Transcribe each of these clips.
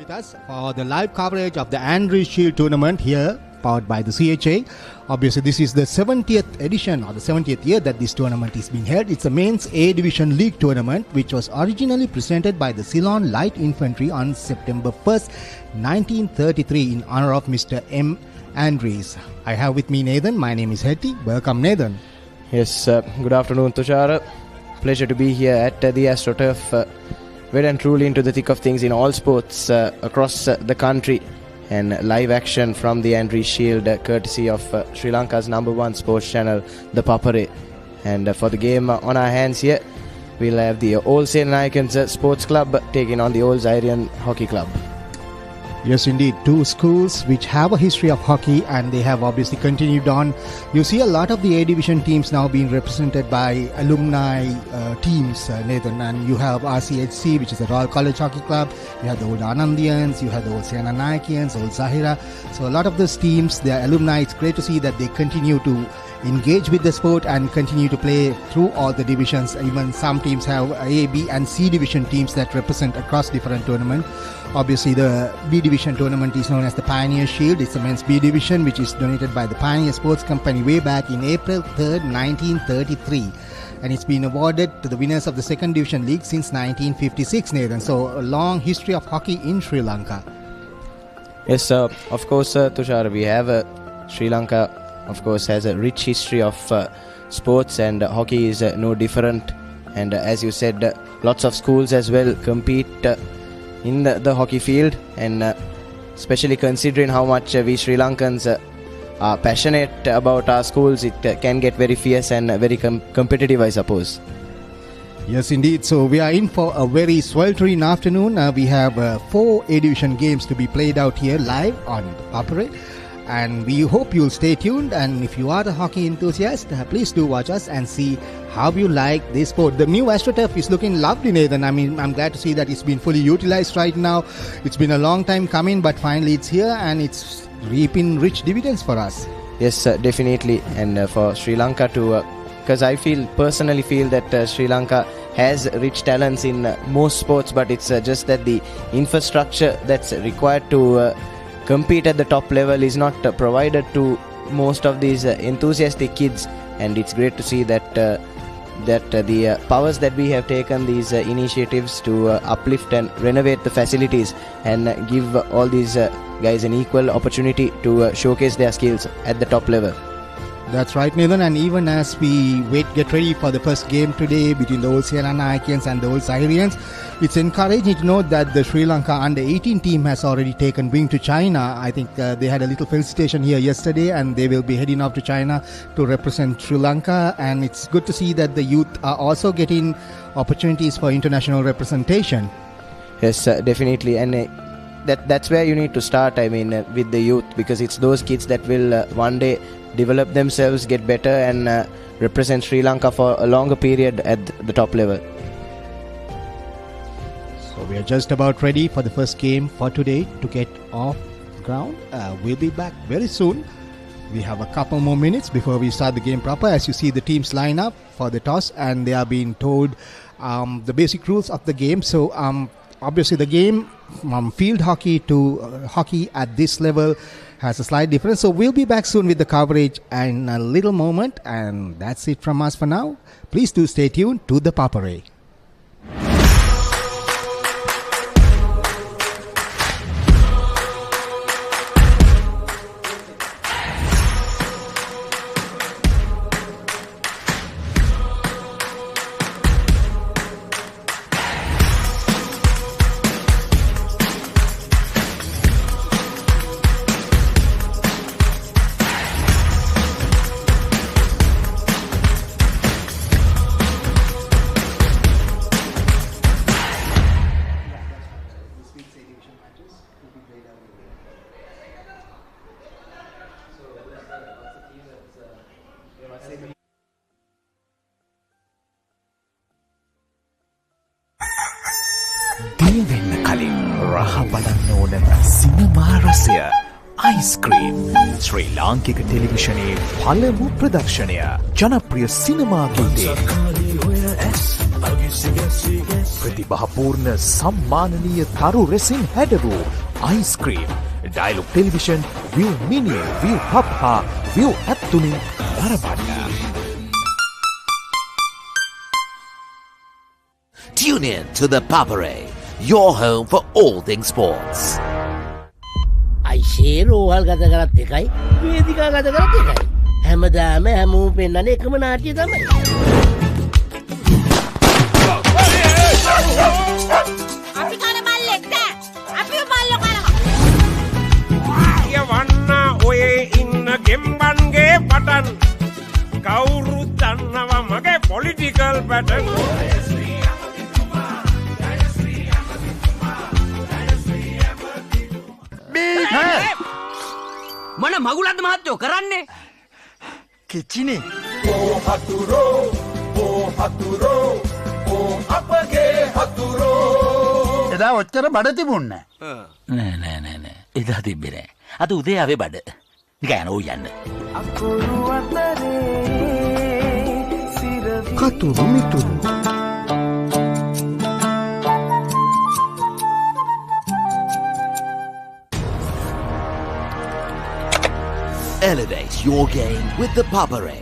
with us for the live coverage of the Andriez Shield tournament here, powered by the CHA. Obviously, this is the 70th edition or the 70th year that this tournament is being held. It's a men's A Division League tournament, which was originally presented by the Ceylon Light Infantry on September 1st, 1933, in honor of Mr. M. Andriez. I have with me Nathan. My name is Hokey. Welcome, Nathan. Yes, good afternoon, Tushar. Pleasure to be here at the Astro turf. Well and truly into the thick of things in all sports across the country, and live action from the Andriez Shield courtesy of Sri Lanka's #1 sports channel, ThePapare. And for the game on our hands here, we'll have the Old Senanayakians Sports Club taking on the Old Zahirian Hockey Club. Yes, indeed. Two schools which have a history of hockey, and they have obviously continued on. You see a lot of the A Division teams now being represented by alumni teams, Nathan. And you have RCHC, which is the Royal College Hockey Club. You have the old Andriez, you have the old Senanayakians, old Zahira. So a lot of those teams, they are alumni. It's great to see that they continue to engage with the sport and continue to play through all the divisions. Even some teams have A, B and C division teams that represent across different tournaments. Obviously, the B division tournament is known as the Pioneer Shield. It's a men's B division which is donated by the Pioneer Sports Company way back in April 3rd, 1933. And it's been awarded to the winners of the second division league since 1956, Nathan. So a long history of hockey in Sri Lanka. Yes, of course, Tushar, we have Sri Lanka, of course, has a rich history of sports, and hockey is no different. And as you said, lots of schools as well compete in the hockey field, and especially considering how much we Sri Lankans are passionate about our schools, it can get very fierce and very competitive, I suppose. Yes, indeed. So we are in for a very sweltering afternoon. We have 4 A Division games to be played out here live on Papare. And we hope you'll stay tuned. And if you are a hockey enthusiast, please do watch us and see how you like this sport. The new AstroTurf is looking lovely, Nathan. I mean, I'm glad to see that it's been fully utilized right now. It's been a long time coming, but finally it's here and it's reaping rich dividends for us. Yes, definitely. And for Sri Lanka to, because I personally feel that Sri Lanka has rich talents in most sports, but it's just that the infrastructure that's required to compete at the top level is not provided to most of these enthusiastic kids. And it's great to see that the powers that we have taken these initiatives to uplift and renovate the facilities and give all these guys an equal opportunity to showcase their skills at the top level. That's right, Nathan. And even as we get ready for the first game today between the old Senanayakians and the old Zahirians, it's encouraging to note that the Sri Lanka under-18 team has already taken wing to China. I think they had a little felicitation here yesterday, and they will be heading off to China to represent Sri Lanka. And it's good to see that the youth are also getting opportunities for international representation. Yes, definitely. And that's where you need to start, I mean, with the youth, because it's those kids that will one day develop themselves, get better, and represent Sri Lanka for a longer period at the top level. So we are just about ready for the first game for today to get off ground. We'll be back very soon. We have a couple more minutes before we start the game proper. As you see, the teams line up for the toss, and they are being told the basic rules of the game. So obviously the game from field hockey to hockey at this level has a slight difference. So we'll be back soon with the coverage in a little moment. And that's it from us for now. Please do stay tuned to the Papare. දිය වෙන්න කලින් රහ බලන්න ඕන සිනමා රසය ice cream ශ්‍රී ලාංකික ටෙලිවිෂනයේ පළමු ප්‍රදර්ශනය ජනප්‍රිය සිනමා ගීතේ ප්‍රතිභාපූර්ණ සම්මානනීය තරු රෙසින් හැඩවූ ice cream Dialog television ViU Mini ViU Hub හා ViU App තුලින් නරඹන්න. Tune in to ThePapare, your home for all things sports. අයිෂේ රෝහල් ගත කරත් එකයි වේදිකා ගත කරත් එකයි හැමදාම හැමෝම පෙන්නන්නේ එකම නාට්‍ය තමයි. අපි කන බල්ලෙක් නෑ. අපිව බල්ලෝ කනවා. යවන්න ඔය ඉන්න ගෙම්බන්ගේ පටන් කවුරුත් දන්නවා මගේ පොලිටිකල් පැටර්න්. මොන මගුලක්ද මහත්තයෝ කරන්නේ? කිචිනේ එදා ඔච්චර බඩ තිබුන්න නෑ එදා තිබ්බේ නෑ. අද උදේ ආවේ බඩ. නිකන් යන යන්න. කතුරු මිතුරු Elevate your game with ThePapare,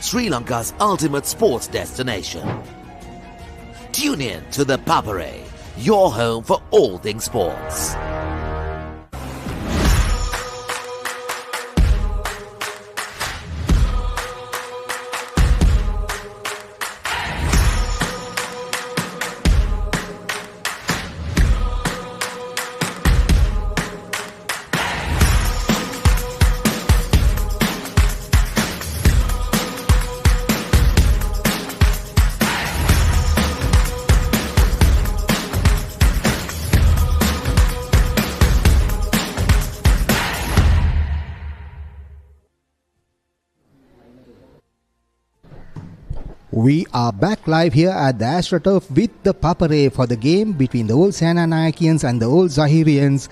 Sri Lanka's ultimate sports destination. Tune in to ThePapare, your home for all things sports. We are back live here at the Astro with the Papare for the game between the old Senanayakians and the old Zahirians,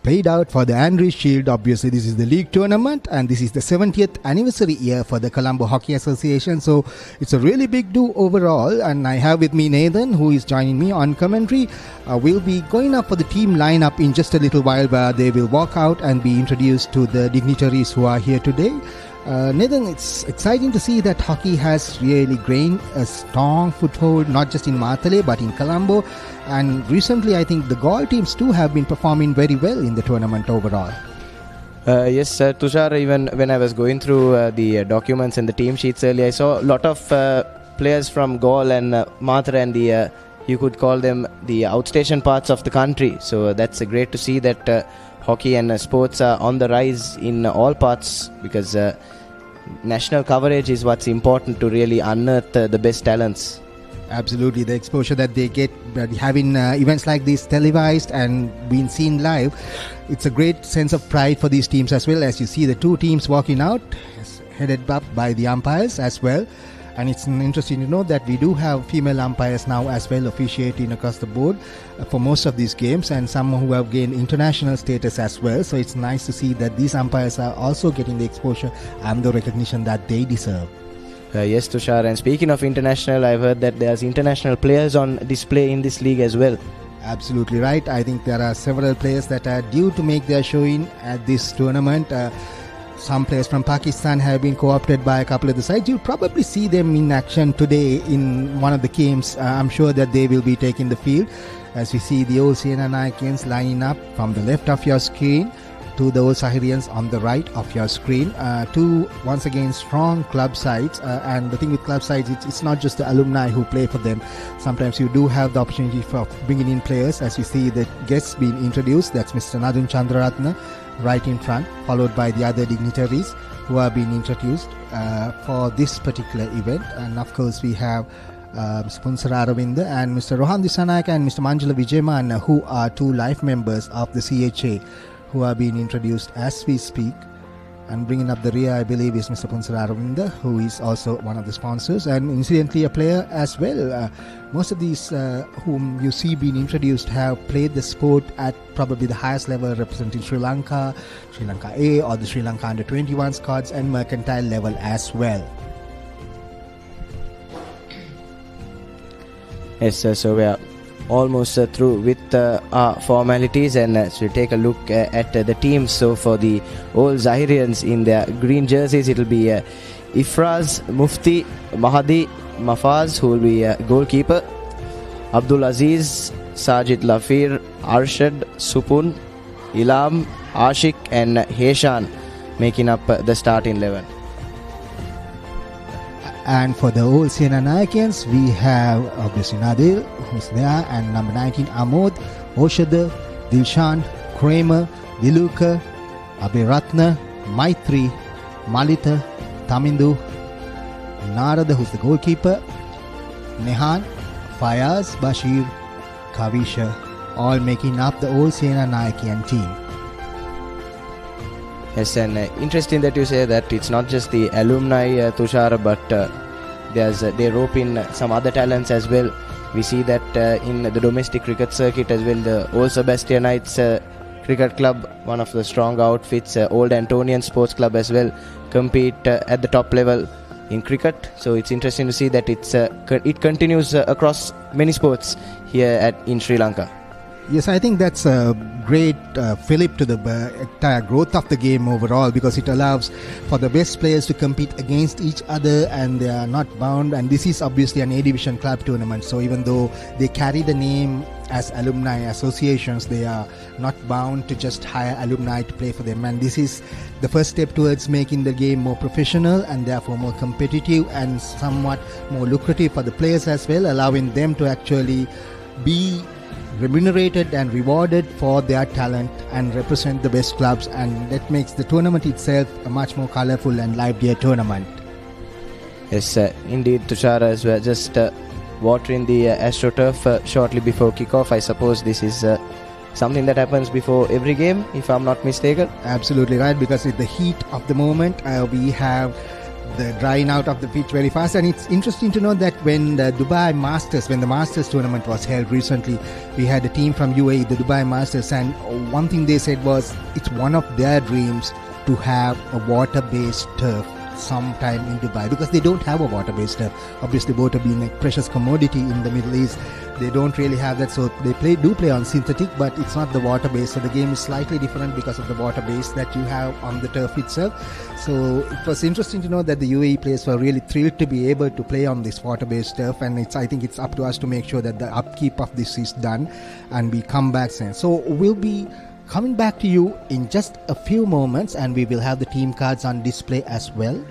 played out for the Andriez Shield. Obviously, this is the league tournament and this is the 70th anniversary year for the Colombo Hockey Association. So it's a really big do overall. And I have with me Nathan, who is joining me on commentary. We'll be going up for the team lineup in just a little while, where they will walk out and be introduced to the dignitaries who are here today. Nathan, it's exciting to see that hockey has really gained a strong foothold, not just in Matale but in Colombo. And recently, I think the Gaul teams too have been performing very well in the tournament overall. Yes, Tushar, even when I was going through the documents and the team sheets earlier, I saw a lot of players from Gaul and Matra and the, you could call them the outstation parts of the country. So that's great to see that hockey and sports are on the rise in all parts, because national coverage is what's important to really unearth the best talents. Absolutely, the exposure that they get having events like this televised and being seen live, it's a great sense of pride for these teams as well. As you see the two teams walking out, headed up by the umpires as well. And it's interesting to know that we do have female umpires now as well officiating across the board for most of these games, and some who have gained international status as well. So it's nice to see that these umpires are also getting the exposure and the recognition that they deserve. Yes, Tushar. And speaking of international, I've heard that there's international players on display in this league as well. Absolutely right. I think there are several players that are due to make their showing at this tournament. Some players from Pakistan have been co-opted by a couple of the sides. You'll probably see them in action today in one of the games. I'm sure that they will be taking the field. As we see the old Senanayakians lining up from the left of your screen to the old Zahirians on the right of your screen. Two, once again, strong club sides. And the thing with club sides, it's not just the alumni who play for them. Sometimes you do have the opportunity for bringing in players. As you see the guests being introduced, that's Mr. Nadun Chandraratna right in front, followed by the other dignitaries who are being introduced for this particular event. And of course, we have Mr. Punsara Aravinda and Mr. Rohan Disanayaka and Mr. Manjula Vijayman, who are two life members of the CHA, who are being introduced as we speak. And bringing up the rear, I believe, is Mr. Punsara Aravinda, who is also one of the sponsors and incidentally a player as well. Most of these whom you see being introduced have played the sport at probably the highest level, representing Sri Lanka, Sri Lanka A, or the Sri Lanka Under-21 squads, and mercantile level as well. Yes, so we are almost through with our formalities, and so we'll take a look at the teams. So for the old Zahirians in their green jerseys, it will be Ifraz, Mufti, Mahadi, Mafaz, who will be goalkeeper, Abdul Aziz, Sajid Lafir, Arshad, Supun, Ilam, Ashik and Heshan making up the starting 11. And for the old Senanayakians, we have obviously Nadir, who's there, and number 19, Amod, Oshada, Dilshan, Kramer, Diluka, Abhiratna, Maitri, Malita, Tamindu, Narada, who's the goalkeeper, Nehan, Fayaz, Bashir, Kavisha, all making up the old Senanayakian team. Yes, and interesting that you say that it's not just the alumni, Tushar, but they rope in some other talents as well. We see that in the domestic cricket circuit as well, the Old Sebastianites Cricket Club, one of the strong outfits, Old Antonian Sports Club as well, compete at the top level in cricket. So it's interesting to see that it continues across many sports here in Sri Lanka. Yes, I think that's a great fillip to the entire growth of the game overall, because it allows for the best players to compete against each other and they are not bound. And this is obviously an A-Division club tournament, so even though they carry the name as alumni associations, they are not bound to just hire alumni to play for them. And this is the first step towards making the game more professional and therefore more competitive and somewhat more lucrative for the players as well, allowing them to actually be remunerated and rewarded for their talent and represent the best clubs, and that makes the tournament itself a much more colorful and livelier tournament. Yes, indeed, Tushar, as we're just watering the Astro turf shortly before kickoff. I suppose this is something that happens before every game, if I'm not mistaken. Absolutely right, because with the heat of the moment, we have the drying out of the pitch very fast. And it's interesting to know that when the Masters tournament was held recently, we had a team from UAE, the Dubai Masters, and one thing they said was it's one of their dreams to have a water-based turf sometime in Dubai, because they don't have a water-based turf. Obviously, water being a precious commodity in the Middle East, they don't really have that, so they do play on synthetic, but it's not the water-based, so the game is slightly different because of the water-based that you have on the turf itself. So it was interesting to know that the UAE players were really thrilled to be able to play on this water-based turf, and I think it's up to us to make sure that the upkeep of this is done and we come back soon. So we'll be coming back to you in just a few moments, and we will have the team cards on display as well.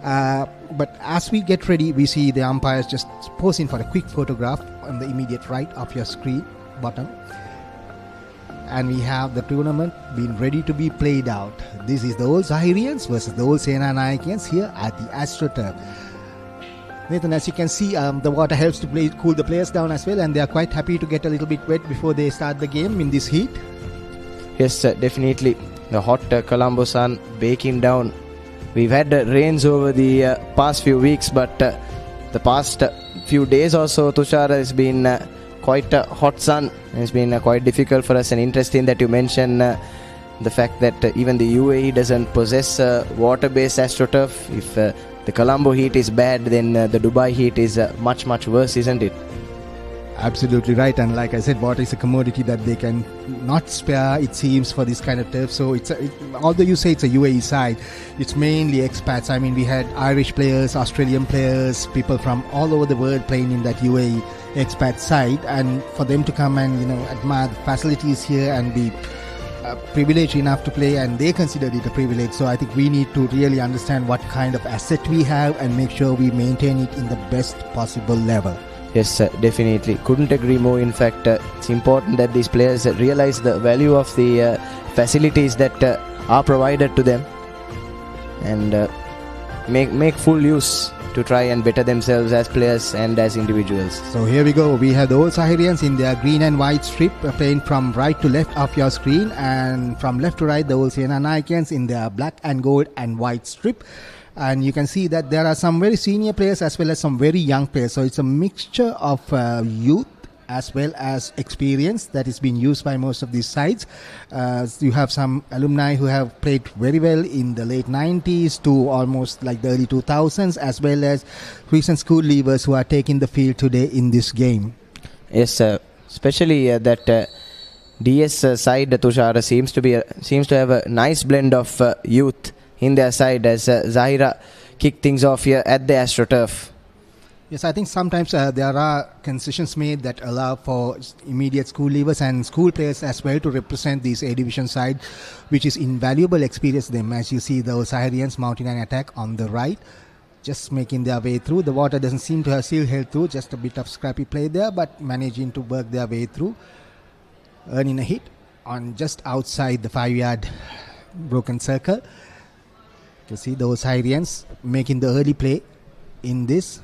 But as we get ready, we see the umpires just posing for a quick photograph on the immediate right of your screen bottom. And we have the tournament being ready to be played out. This is the old Zahirians versus the old Senanayakians here at the Astro turf. Nathan, as you can see, the water helps to cool the players down as well, and they are quite happy to get a little bit wet before they start the game in this heat. Yes, definitely. The hot Colombo sun baking down. We've had rains over the past few weeks, but the past few days or so, Tushar, has been quite a hot sun. It's been quite difficult for us, and interesting that you mention the fact that even the UAE doesn't possess water-based AstroTurf. If the Colombo heat is bad, then the Dubai heat is much, much worse, isn't it? Absolutely right, and like I said, water is a commodity that they can not spare, it seems, for this kind of turf. So although you say it's a UAE side, it's mainly expats. I mean, we had Irish players, Australian players, people from all over the world playing in that UAE expat side, and for them to come and admire the facilities here and be privileged enough to play, and they considered it a privilege. So I think we need to really understand what kind of asset we have and make sure we maintain it in the best possible level. Yes, definitely. Couldn't agree more. In fact, it's important that these players realize the value of the facilities that are provided to them, and make full use to try and better themselves as players and as individuals. So here we go. We have the old Zahirians in their green and white strip playing from right to left of your screen, and from left to right the old Senanayakians in their black and gold and white strip. And you can see that there are some very senior players as well as some very young players. So it's a mixture of youth as well as experience that is being used by most of these sides. You have some alumni who have played very well in the late 90s to almost like the early 2000s, as well as recent school leavers who are taking the field today in this game. Yes, especially that DS side, Tushar, seems to have a nice blend of youth in their side as Zahira kick things off here at the AstroTurf. Yes, I think sometimes there are concessions made that allow for immediate school leavers and school players as well to represent this A division side, which is invaluable experience to them. As you see, those Zahirians mounting an attack on the right, just making their way through. The water doesn't seem to have still held through, just a bit of scrappy play there, but managing to work their way through, earning a hit on just outside the 5-yard broken circle. You can see those Zahirians making the early play in this.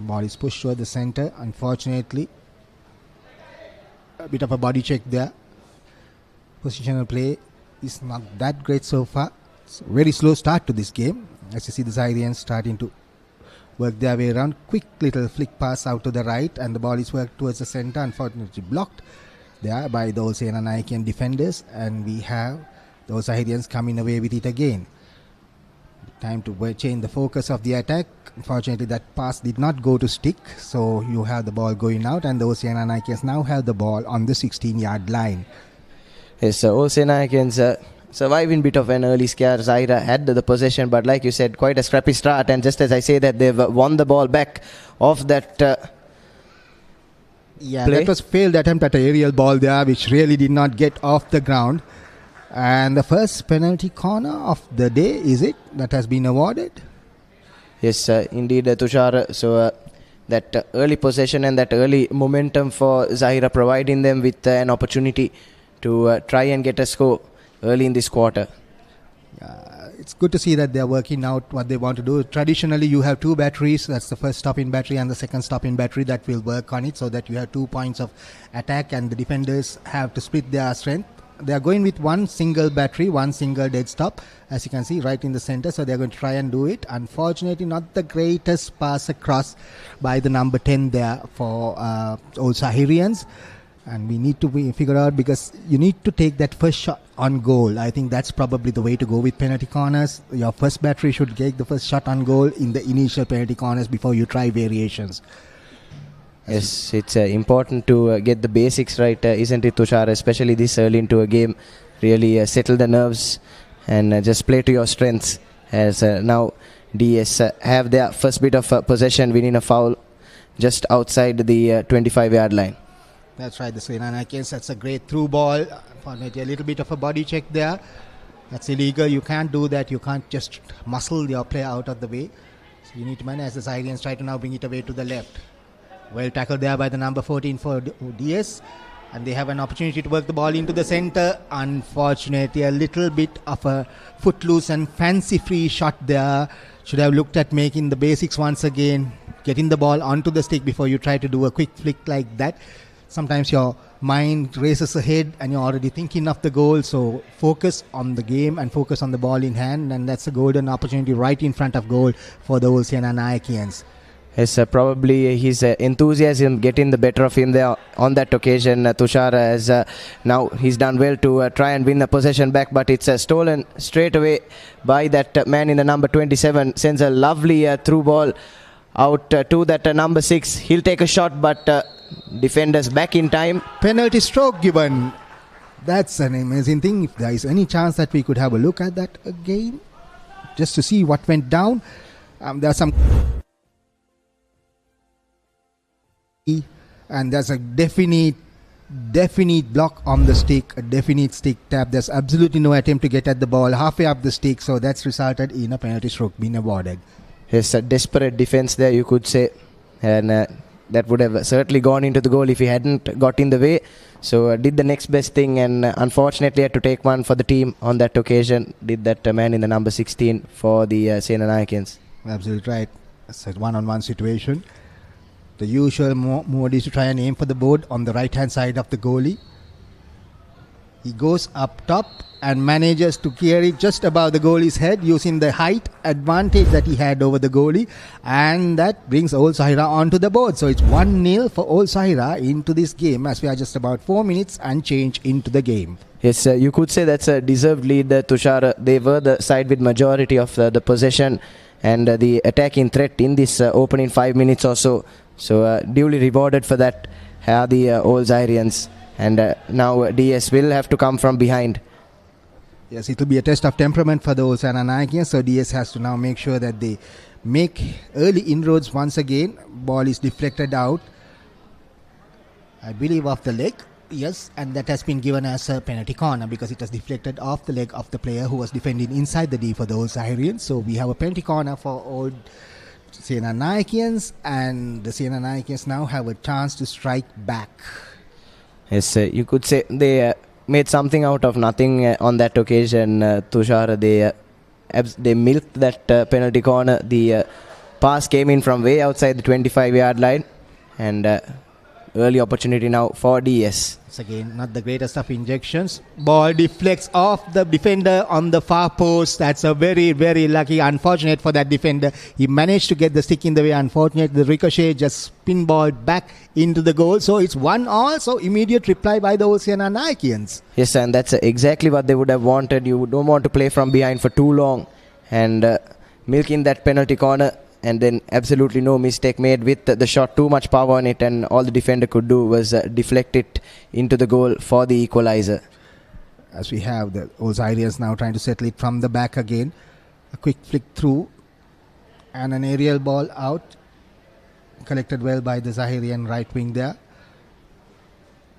Ball is pushed toward the center. Unfortunately, a bit of a body check there. Positional play is not that great so far. It's a very slow start to this game. As you see, the Zahirians starting to work their way around. Quick little flick pass out to the right, and the ball is worked towards the center. Unfortunately, blocked there by those Senanayakian defenders, and we have those Zahirians coming away with it again. Time to change the focus of the attack. Unfortunately, that pass did not go to stick, so you have the ball going out, and those Senanayakians now have the ball on the 16-yard line. Yes, all Senanayakians surviving bit of an early scare. Zahira had the possession, but like you said, quite a scrappy start, and just as I say that, they've won the ball back off that play. That was failed attempt at an aerial ball there, which really did not get off the ground. And the first penalty corner of the day, is it, that has been awarded? Yes, indeed, Tushar. So that early possession and that early momentum for Zahira, providing them with an opportunity to try and get a score early in this quarter. It's good to see that they're working out what they want to do. Traditionally, you have two batteries. That's the first stop-in battery and the second stop-in battery that will work on it, so that you have 2 points of attack, and the defenders have to split their strength. They are going with one single battery, one single dead stop, as you can see right in the center. So they are going to try and do it. Unfortunately, not the greatest pass across by the number 10 there for old Zahirians. And we need to figure out, because you need to take that first shot on goal. I think that's probably the way to go with penalty corners. Your first battery should take the first shot on goal in the initial penalty corners before you try variations. Yes, it's important to get the basics right, isn't it, Tushar? Especially this early into a game. Really settle the nerves and just play to your strengths. As now DS have their first bit of possession, winning a foul just outside the 25-yard line. That's right, the Senanayakians. That's a great through ball. Unfortunately, a little bit of a body check there. That's illegal. You can't do that. You can't just muscle your player out of the way. So you need to manage. The Zahirians try to now bring it away to the left. Well tackled there by the number 14 for DS. And they have an opportunity to work the ball into the center. Unfortunately, a little bit of a footloose and fancy free shot there. Should have looked at making the basics once again. Getting the ball onto the stick before you try to do a quick flick like that. Sometimes your mind races ahead and you're already thinking of the goal. So focus on the game and focus on the ball in hand. And that's a golden opportunity right in front of goal for the old Senanayakians. Yes, probably his enthusiasm getting the better of him there on that occasion. Tushar, as now he's done well to try and win the possession back, but it's stolen straight away by that man in the number 27. Sends a lovely through ball out to that number 6. He'll take a shot, but defenders back in time. Penalty stroke given. That's an amazing thing. If there is any chance that we could have a look at that again, just to see what went down. There are some... And there's a definite block on the stick, a definite stick tap. There's absolutely no attempt to get at the ball halfway up the stick, so that's resulted in a penalty stroke being awarded. Yes, a desperate defense there, you could say, and that would have certainly gone into the goal if he hadn't got in the way. So did the next best thing, and unfortunately had to take one for the team on that occasion. Did that man in the number 16 for the Senanayakians. Absolutely right. It's a one-on-one situation. The usual mode is to try and aim for the board on the right-hand side of the goalie. He goes up top and manages to clear it just above the goalie's head using the height advantage that he had over the goalie. And that brings Old Zahira onto the board. So it's 1-0 for Old Zahira into this game, as we are just about 4 minutes and change into the game. Yes, you could say that's a deserved lead, Tushar. They were the side with majority of the possession and the attacking threat in this opening 5 minutes or so. So duly rewarded for that are the old Zahirians. And now DS will have to come from behind. Yes, it will be a test of temperament for those Senanayakians. So DS has to now make sure that they make early inroads once again. Ball is deflected out, I believe, off the leg. Yes, and that has been given as a penalty corner because it was deflected off the leg of the player who was defending inside the D for the old Zahirians. So we have a penalty corner for old Senanayakians, and the Senanayakians now have a chance to strike back. Yes, you could say they made something out of nothing on that occasion, Tushar. They milked that penalty corner. The pass came in from way outside the 25-yard line, and early opportunity now for DS. It's again not the greatest of injections. Ball deflects off the defender on the far post. That's a very, very lucky. Unfortunate for that defender. He managed to get the stick in the way. Unfortunate. The ricochet just pinballed back into the goal. So it's 1-1. So immediate reply by the Senanayakians. Yes, and that's exactly what they would have wanted. You don't want to play from behind for too long. And milking that penalty corner. And then absolutely no mistake made with the shot, too much power on it, and all the defender could do was deflect it into the goal for the equalizer. As we have the Osiris now trying to settle it from the back again. A quick flick through and an aerial ball out. Collected well by the Zahirian right wing there.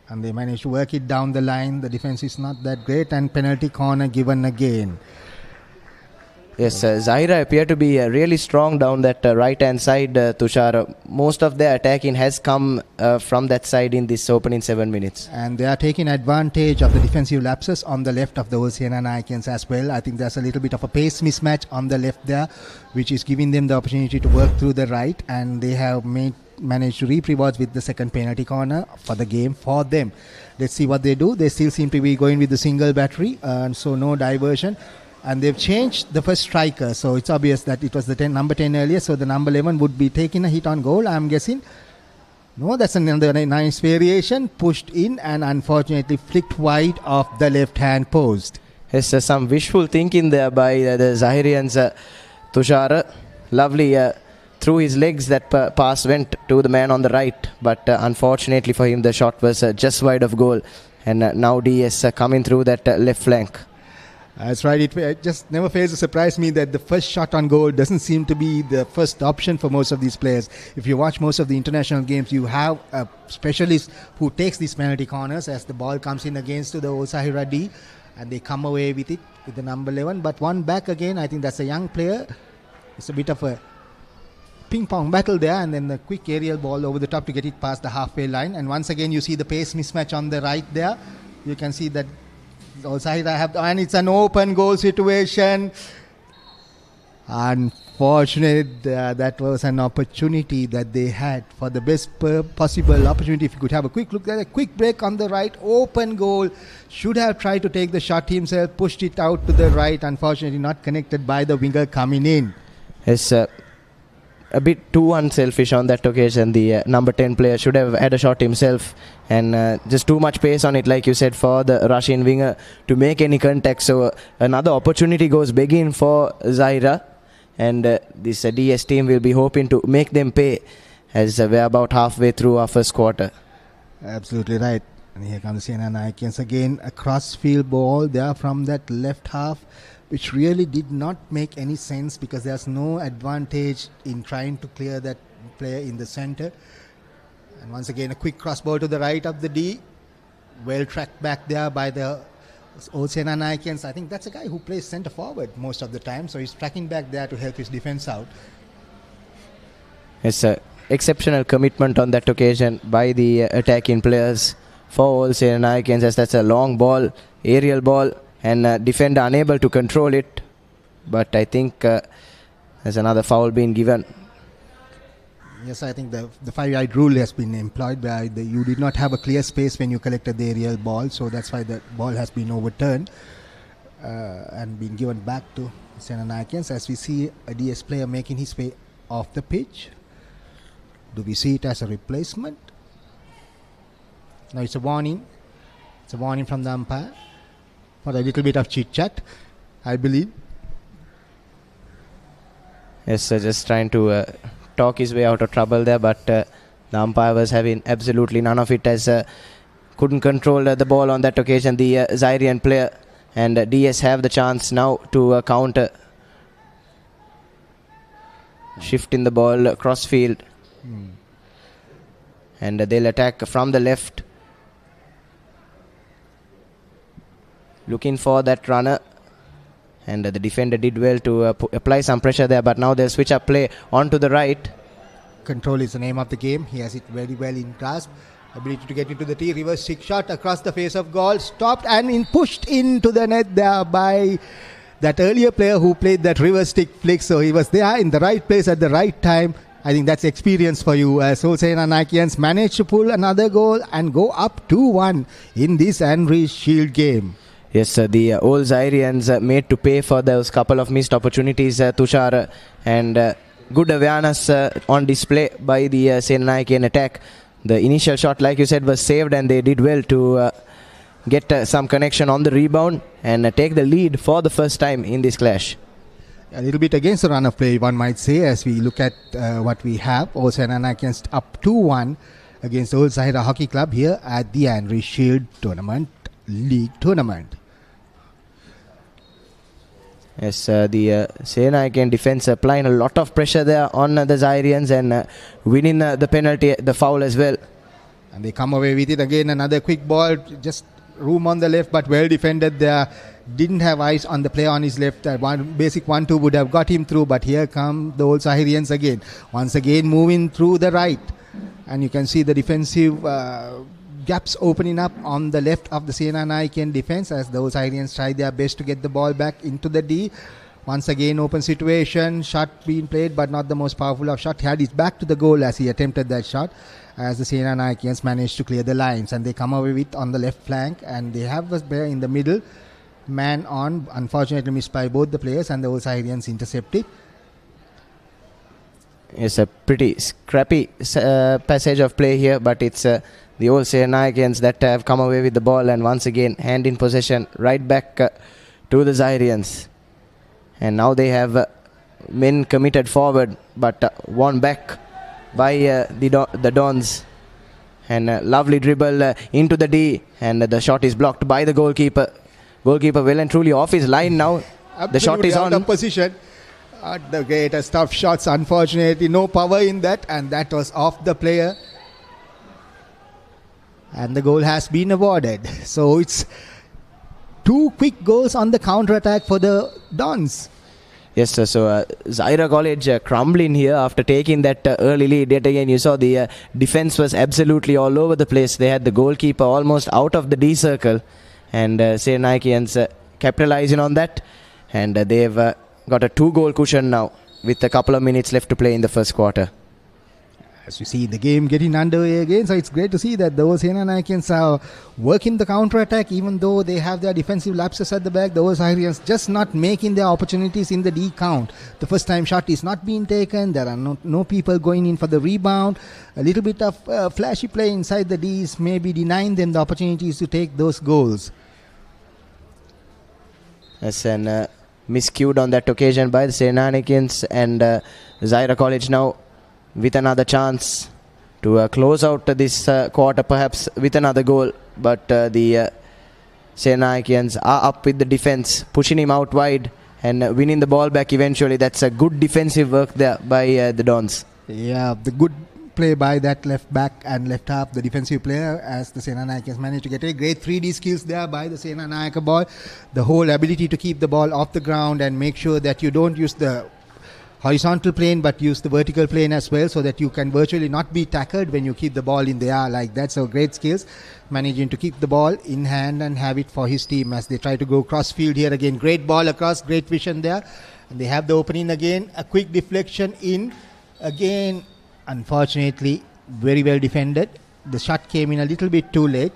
And they managed to work it down the line. The defense is not that great, and penalty corner given again. Yes, Zahira appear to be really strong down that right-hand side, Tushar. Most of their attacking has come from that side in this opening 7 minutes. And they are taking advantage of the defensive lapses on the left of the Senanayakians as well. I think there's a little bit of a pace mismatch on the left there, which is giving them the opportunity to work through the right. And they have managed to reap rewards with the second penalty corner for the game for them. Let's see what they do. They still seem to be going with the single battery, and so no diversion. And they've changed the first striker, so it's obvious that it was the number 10 earlier, so the number 11 would be taking a hit on goal, I'm guessing. No, that's another nice variation, pushed in and unfortunately flicked wide of the left-hand post. Yes, some wishful thinking there by the Zahirians, Tushar. Lovely through his legs that pass went to the man on the right, but unfortunately for him the shot was just wide of goal, and now DS coming through that left flank. That's right. It just never fails to surprise me that the first shot on goal doesn't seem to be the first option for most of these players. If you watch most of the international games, you have a specialist who takes these penalty corners as the ball comes in against the Zahira D, and they come away with it with the number 11. But one back again, I think that's a young player. It's a bit of a ping-pong battle there, and then the quick aerial ball over the top to get it past the halfway line. And once again, you see the pace mismatch on the right there. You can see that and it's an open goal situation. Unfortunate, that was an opportunity that they had for the best possible opportunity. If you could have a quick look there, a quick break on the right, open goal. Should have tried to take the shot himself, pushed it out to the right. Unfortunately, not connected by the winger coming in. Yes, a bit too unselfish on that occasion. The number 10 player should have had a shot himself, and just too much pace on it, like you said, for the Russian winger to make any contact. So another opportunity goes begging for Zahira, and this DS team will be hoping to make them pay, as we're about halfway through our first quarter. Absolutely right. And here comes the Senanayakians again. A cross-field ball there from that left half, which really did not make any sense because there's no advantage in trying to clear that player in the center. And once again, a quick cross ball to the right of the D. Well tracked back there by the old Senanayakians. I think that's a guy who plays center forward most of the time, so he's tracking back there to help his defense out. It's an exceptional commitment on that occasion by the attacking players for old Senanayakians, as that's a long ball, aerial ball, and defender unable to control it. But I think there's another foul being given. Yes, I think the 5-yard rule has been employed by you did not have a clear space when you collected the aerial ball, so that's why the ball has been overturned and been given back to Senanayakians. As we see a DS player making his way off the pitch. Do we see it as a replacement? No, it's a warning. It's a warning from the umpire for a little bit of chit-chat, I believe. Yes, just trying to talk his way out of trouble there, but The umpire was having absolutely none of it as couldn't control the ball on that occasion, the Zahirian player. And DS have the chance now to counter. Shifting the ball cross field. And they'll attack from the left. Looking for that runner. And the defender did well to apply some pressure there. But now they'll switch up play onto the right. Control is the name of the game. He has it very well in grasp. Ability to get into the tee. Reverse stick shot across the face of goal. Stopped and pushed into the net there by that earlier player who played that reverse stick flick. So he was there in the right place at the right time. I think that's experience for you. So Senanayakians managed to pull another goal and go up 2-1 in this Andriez Shield game. Yes, the old Zahirians made to pay for those couple of missed opportunities, Tushar, and good awareness on display by the Senanayakian attack. The initial shot, like you said, was saved, and they did well to get some connection on the rebound and take the lead for the first time in this clash. A little bit against the run of play, one might say, as we look at what we have. Old Senanayakians up 2-1 against Old Zahira Hockey Club here at the Andriez Shield League Tournament. Yes, the Senanayakian defense applying a lot of pressure there on the Zahirians and winning the penalty, the foul as well. And they come away with it again. Another quick ball, just room on the left, but well defended there. Didn't have eyes on the player on his left. One basic 1-2 would have got him through, but here come the old Zahirians again. Once again moving through the right. And you can see the defensive gaps opening up on the left of the Senanayakian defense as those Zahirians try their best to get the ball back into the D. Once again open situation, shot being played but not the most powerful of shot. He had his back to the goal as he attempted that shot, as the Senanayakians managed to clear the lines, and they come away with on the left flank, and they have the player in the middle, man on, unfortunately missed by both the players, and the old Zahirians intercepted. It's a pretty scrappy passage of play here, but it's the old Senanayakians that have come away with the ball, and once again hand in possession right back to the Zahirians. And now they have men committed forward, but won back by the Dons. And lovely dribble into the D, and the shot is blocked by the goalkeeper. Goalkeeper well and truly off his line now. Absolutely the shot is out on. Of position. The greatest tough shots, unfortunately no power in that, and that was off the player. And the goal has been awarded. So it's 2 quick goals on the counter-attack for the Dons. Yes, sir. So Zahira College crumbling here after taking that early lead. Yet again, you saw the defense was absolutely all over the place. They had the goalkeeper almost out of the D circle, and Senanayakians capitalizing on that, and they've got a 2-goal cushion now with a couple of minutes left to play in the first quarter. As you see the game getting underway again, so it's great to see that those Senanayakians are working the counter-attack, even though they have their defensive lapses at the back. Those Zahirians just not making their opportunities in the D count. The first time shot is not being taken. There are no people going in for the rebound. A little bit of flashy play inside the Ds may be denying them the opportunities to take those goals. Yes, and miscued on that occasion by the Senanayakians, and Zahira College now with another chance to close out this quarter, perhaps with another goal. But the Senanayakians are up with the defense, pushing him out wide and winning the ball back eventually. That's a good defensive work there by the Dons. Yeah, the good play by that left back and left half, the defensive player, as the Senanayakians managed to get a great 3D skills there by the Senanayaka ball. The whole ability to keep the ball off the ground and make sure that you don't use the horizontal plane but use the vertical plane as well, so that you can virtually not be tackled when you keep the ball in the air like that. So great skills, managing to keep the ball in hand and have it for his team as they try to go cross field here again. Great ball across, great vision there, and they have the opening again. A quick deflection in again, unfortunately very well defended. The shot came in a little bit too late,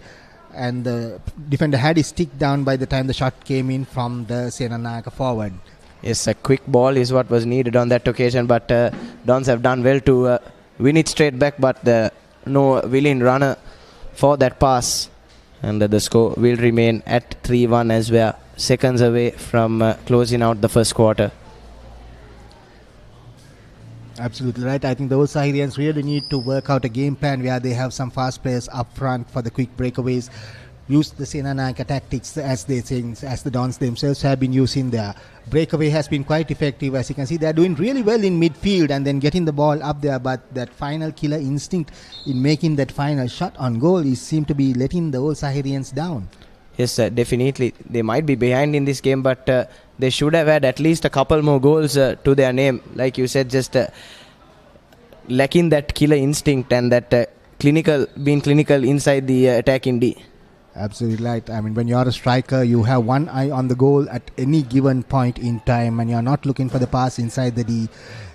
and the defender had his stick down by the time the shot came in from the Senanayaka forward. Yes, a quick ball is what was needed on that occasion, but Dons have done well to win it straight back, but no willing runner for that pass, and the score will remain at 3-1 as we are seconds away from closing out the first quarter. Absolutely right. I think those Zahirians really need to work out a game plan where they have some fast players up front for the quick breakaways. Use the Senanayaka tactics as they think, as the Dons themselves have been using. Their breakaway has been quite effective. As you can see, they are doing really well in midfield and then getting the ball up there. But that final killer instinct in making that final shot on goal is seem to be letting the old Zahirians down. Yes, definitely. They might be behind in this game, but they should have had at least a couple more goals to their name. Like you said, just lacking that killer instinct and that being clinical inside the attacking D. Absolutely right. I mean, when you're a striker, you have one eye on the goal at any given point in time, and you're not looking for the pass inside the D.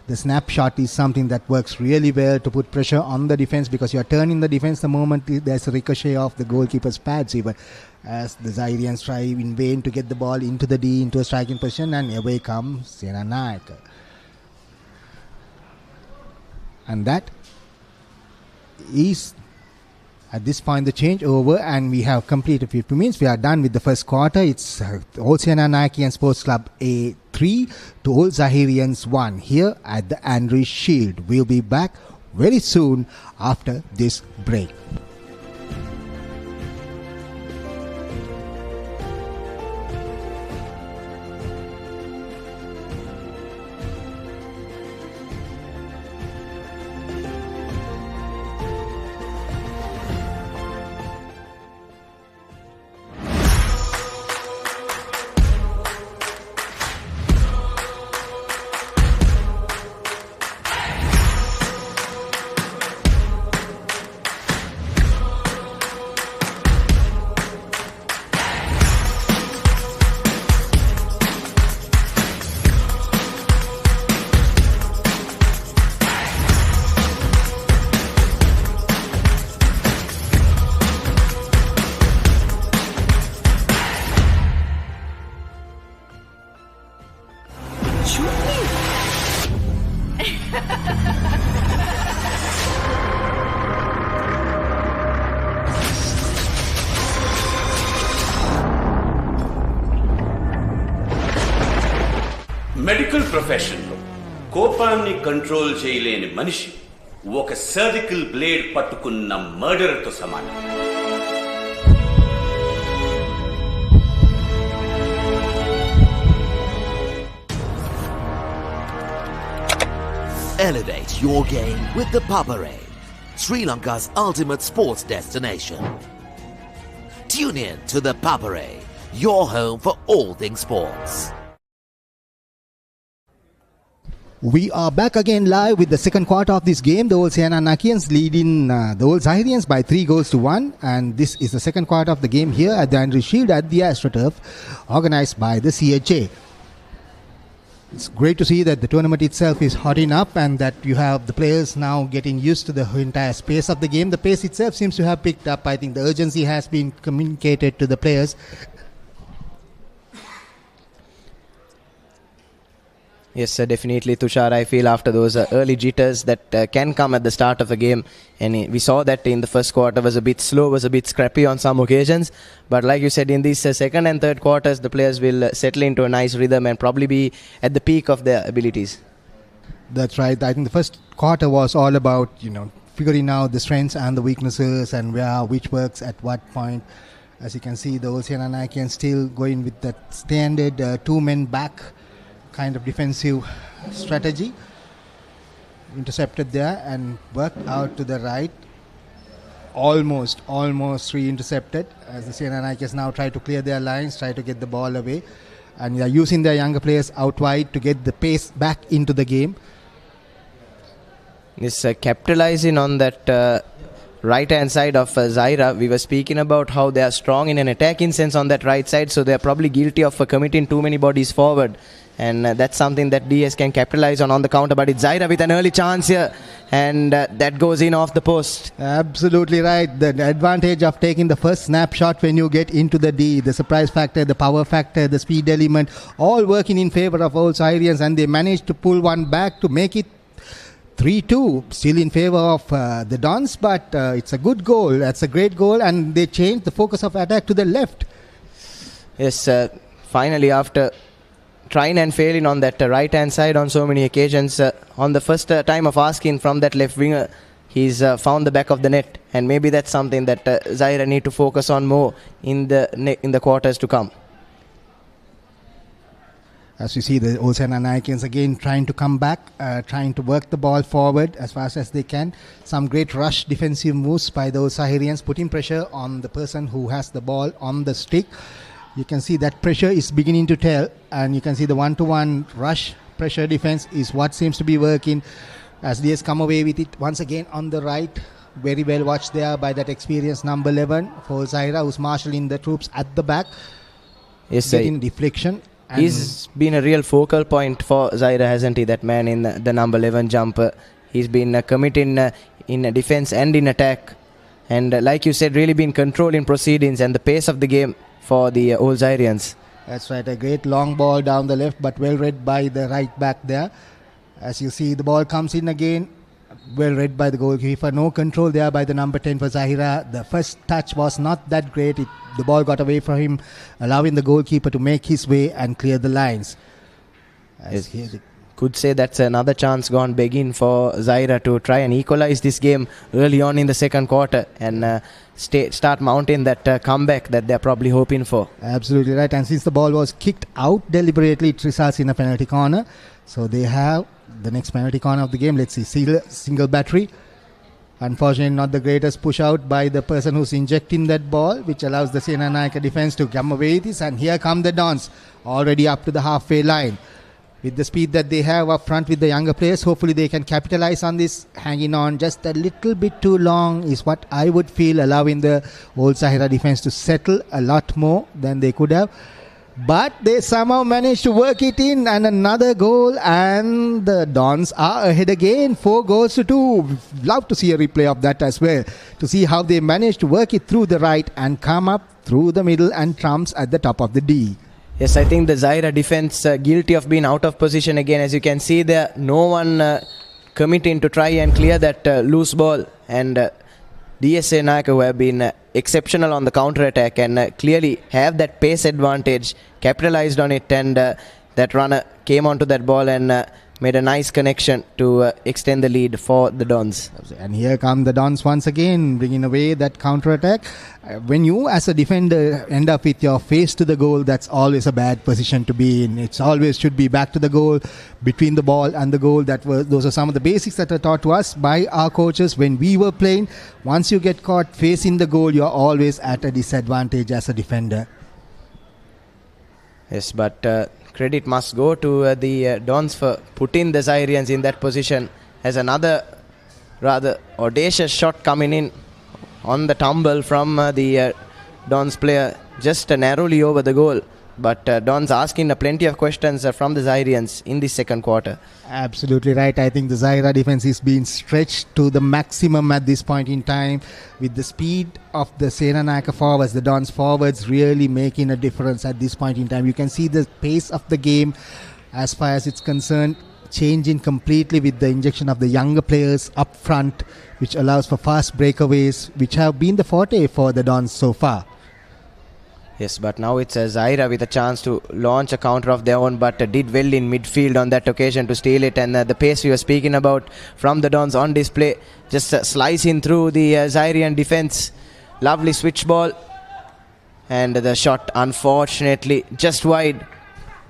The snapshot is something that works really well to put pressure on the defense, because you're turning the defense the moment there's a ricochet off the goalkeeper's pads, even as the Zahirians try in vain to get the ball into the D, into a striking position, and away comes Senanayaka. And that is at this point the change over, and we have completed 50 minutes. We are done with the first quarter. It's Old Senanayakians Sports Club A 3 to Old Zahirians 1 here at the Andriez Shield. We'll be back very soon after this break. Medical ప్రొఫెషన్లో కోపాన్ని control చేయలేని మనిషి ఒక surgical blade పట్టుకున్న మర్డర్తో సమానం. Elevate your game with the Papare, Sri Lanka's ultimate sports destination. Tune in to the Papare, your home for all things sports. We are back again live with the second quarter of this game. The Old Senanayakians leading the Old Zahirians by 3-1, and this is the second quarter of the game here at the Andriez Shield at the Astro, organized by the CHA. It's great to see that the tournament itself is hotting up and that you have the players now getting used to the entire space of the game. The pace itself seems to have picked up. I think the urgency has been communicated to the players. Yes, definitely, Tushar. I feel after those early jitters that can come at the start of the game, and we saw that in the first quarter was a bit slow, was a bit scrappy on some occasions. But like you said, in these second and third quarters, the players will settle into a nice rhythm and probably be at the peak of their abilities. That's right. I think the first quarter was all about, figuring out the strengths and the weaknesses and which works at what point. As you can see, the Old Senanayakians still going with that standard two men back kind of defensive strategy. Intercepted there and worked out to the right. Almost re-intercepted as the Senanayakians now try to clear their lines, try to get the ball away, and they are using their younger players out wide to get the pace back into the game. Yes, capitalizing on that right hand side of Zahira. We were speaking about how they are strong in an attacking sense on that right side, so they are probably guilty of committing too many bodies forward. And that's something that DS can capitalize on the counter. But it's Zahira with an early chance here. And that goes in off the post. Absolutely right. The advantage of taking the first snapshot when you get into the D, the surprise factor, the power factor, the speed element, all working in favor of Old Zahirians. And they managed to pull one back to make it 3-2. Still in favor of the Dons. But it's a good goal. That's a great goal. And they changed the focus of attack to the left. Yes, finally after trying and failing on that right hand side on so many occasions. On the first time of asking from that left winger, he's found the back of the net, and maybe that's something that Zahira need to focus on more in the quarters to come. As you see, the old Senanayakians again trying to come back, trying to work the ball forward as fast as they can. Some great rush defensive moves by those Zahirians, putting pressure on the person who has the ball on the stick. You can see that pressure is beginning to tell, and you can see the one-to-one rush pressure defense is what seems to be working. As they come away with it once again on the right. Very well watched there by that experienced number 11 for Zahira, who's marshalling the troops at the back. Yes, getting deflection. He's been a real focal point for Zahira, hasn't he? That man in the number 11 jumper. He's been committing in defense and in attack. And like you said, really been controlling proceedings and the pace of the game for the old Zahirians. That's right. A great long ball down the left, but well read by the right back there. As you see, the ball comes in again. Well read by the goalkeeper. No control there by the number 10 for Zahira. The first touch was not that great. The ball got away from him, allowing the goalkeeper to make his way and clear the lines. Could say that's another chance gone begging for Zahira to try and equalize this game early on in the second quarter and start mounting that comeback that they're probably hoping for. Absolutely right. And since the ball was kicked out deliberately, it results in a penalty corner. So they have the next penalty corner of the game. Let's see, single battery. Unfortunately, not the greatest push out by the person who's injecting that ball, which allows the Senanayaka defense to come away with this. And here come the Dons, already up to the halfway line. With the speed that they have up front with the younger players, hopefully they can capitalize on this. Hanging on just a little bit too long is what I would feel, allowing the old Zahira defense to settle a lot more than they could have. But they somehow managed to work it in, and another goal, and the Dons are ahead again, 4-2. Love to see a replay of that as well, to see how they managed to work it through the right and come up through the middle and trumps at the top of the D. Yes, I think the Zahira defense guilty of being out of position again. As you can see there, no one committing to try and clear that loose ball, and DSA Naka, who have been exceptional on the counter-attack and clearly have that pace advantage, capitalized on it, and that runner came onto that ball and made a nice connection to extend the lead for the Dons. And here come the Dons once again, bringing away that counter-attack. When you as a defender end up with your face to the goal, that's always a bad position to be in. It's always should be back to the goal, between the ball and the goal. Those are some of the basics that are taught to us by our coaches when we were playing. Once you get caught facing the goal, you're always at a disadvantage as a defender. Yes, but credit must go to the Dons for putting the Zahirians in that position, as another rather audacious shot coming in on the tumble from the Dons player, just narrowly over the goal. But Dons asking plenty of questions from the Zahirians in the second quarter. Absolutely right. I think the Zahira defense is being stretched to the maximum at this point in time, with the speed of the Senanayaka forwards, the Dons forwards really making a difference at this point in time. You can see the pace of the game as far as it's concerned changing completely with the injection of the younger players up front, which allows for fast breakaways, which have been the forte for the Dons so far. Yes, but now it's Zahira with a chance to launch a counter of their own, but did well in midfield on that occasion to steal it. And the pace we were speaking about from the Dons on display, just slicing through the Zahirian defense. Lovely switch ball. And the shot, unfortunately, just wide.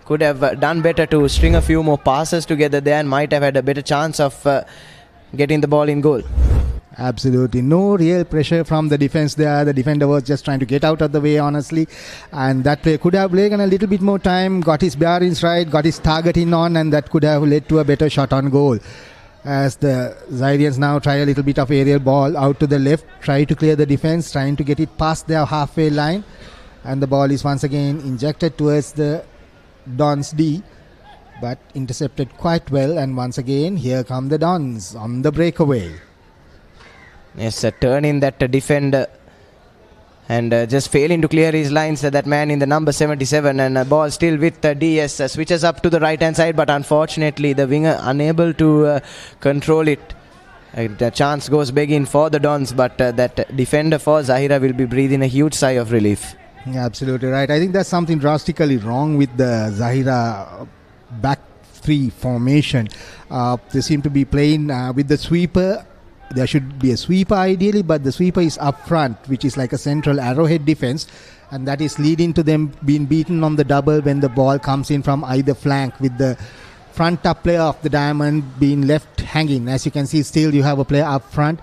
Could have done better to string a few more passes together there and might have had a better chance of getting the ball in goal. Absolutely. No real pressure from the defense there. The defender was just trying to get out of the way, honestly. And that player could have taken a little bit more time, got his bearings right, got his targeting on, and that could have led to a better shot on goal. As the Zahirians now try a little bit of aerial ball out to the left, try to clear the defense, trying to get it past their halfway line. And the ball is once again injected towards the Dons D, but intercepted quite well. And once again, here come the Dons on the breakaway. Yes, turning that defender and just failing to clear his lines. That man in the number 77, and ball still with DS. Switches up to the right hand side, but unfortunately the winger unable to control it. The chance goes begging for the Dons, but that defender for Zahira will be breathing a huge sigh of relief. Yeah, absolutely right. I think there's something drastically wrong with the Zahira back three formation. They seem to be playing with the sweeper. There should be a sweeper ideally, but the sweeper is up front, which is like a central arrowhead defense, and that is leading to them being beaten on the double when the ball comes in from either flank, with the front up player of the diamond being left hanging. As you can see, still you have a player up front.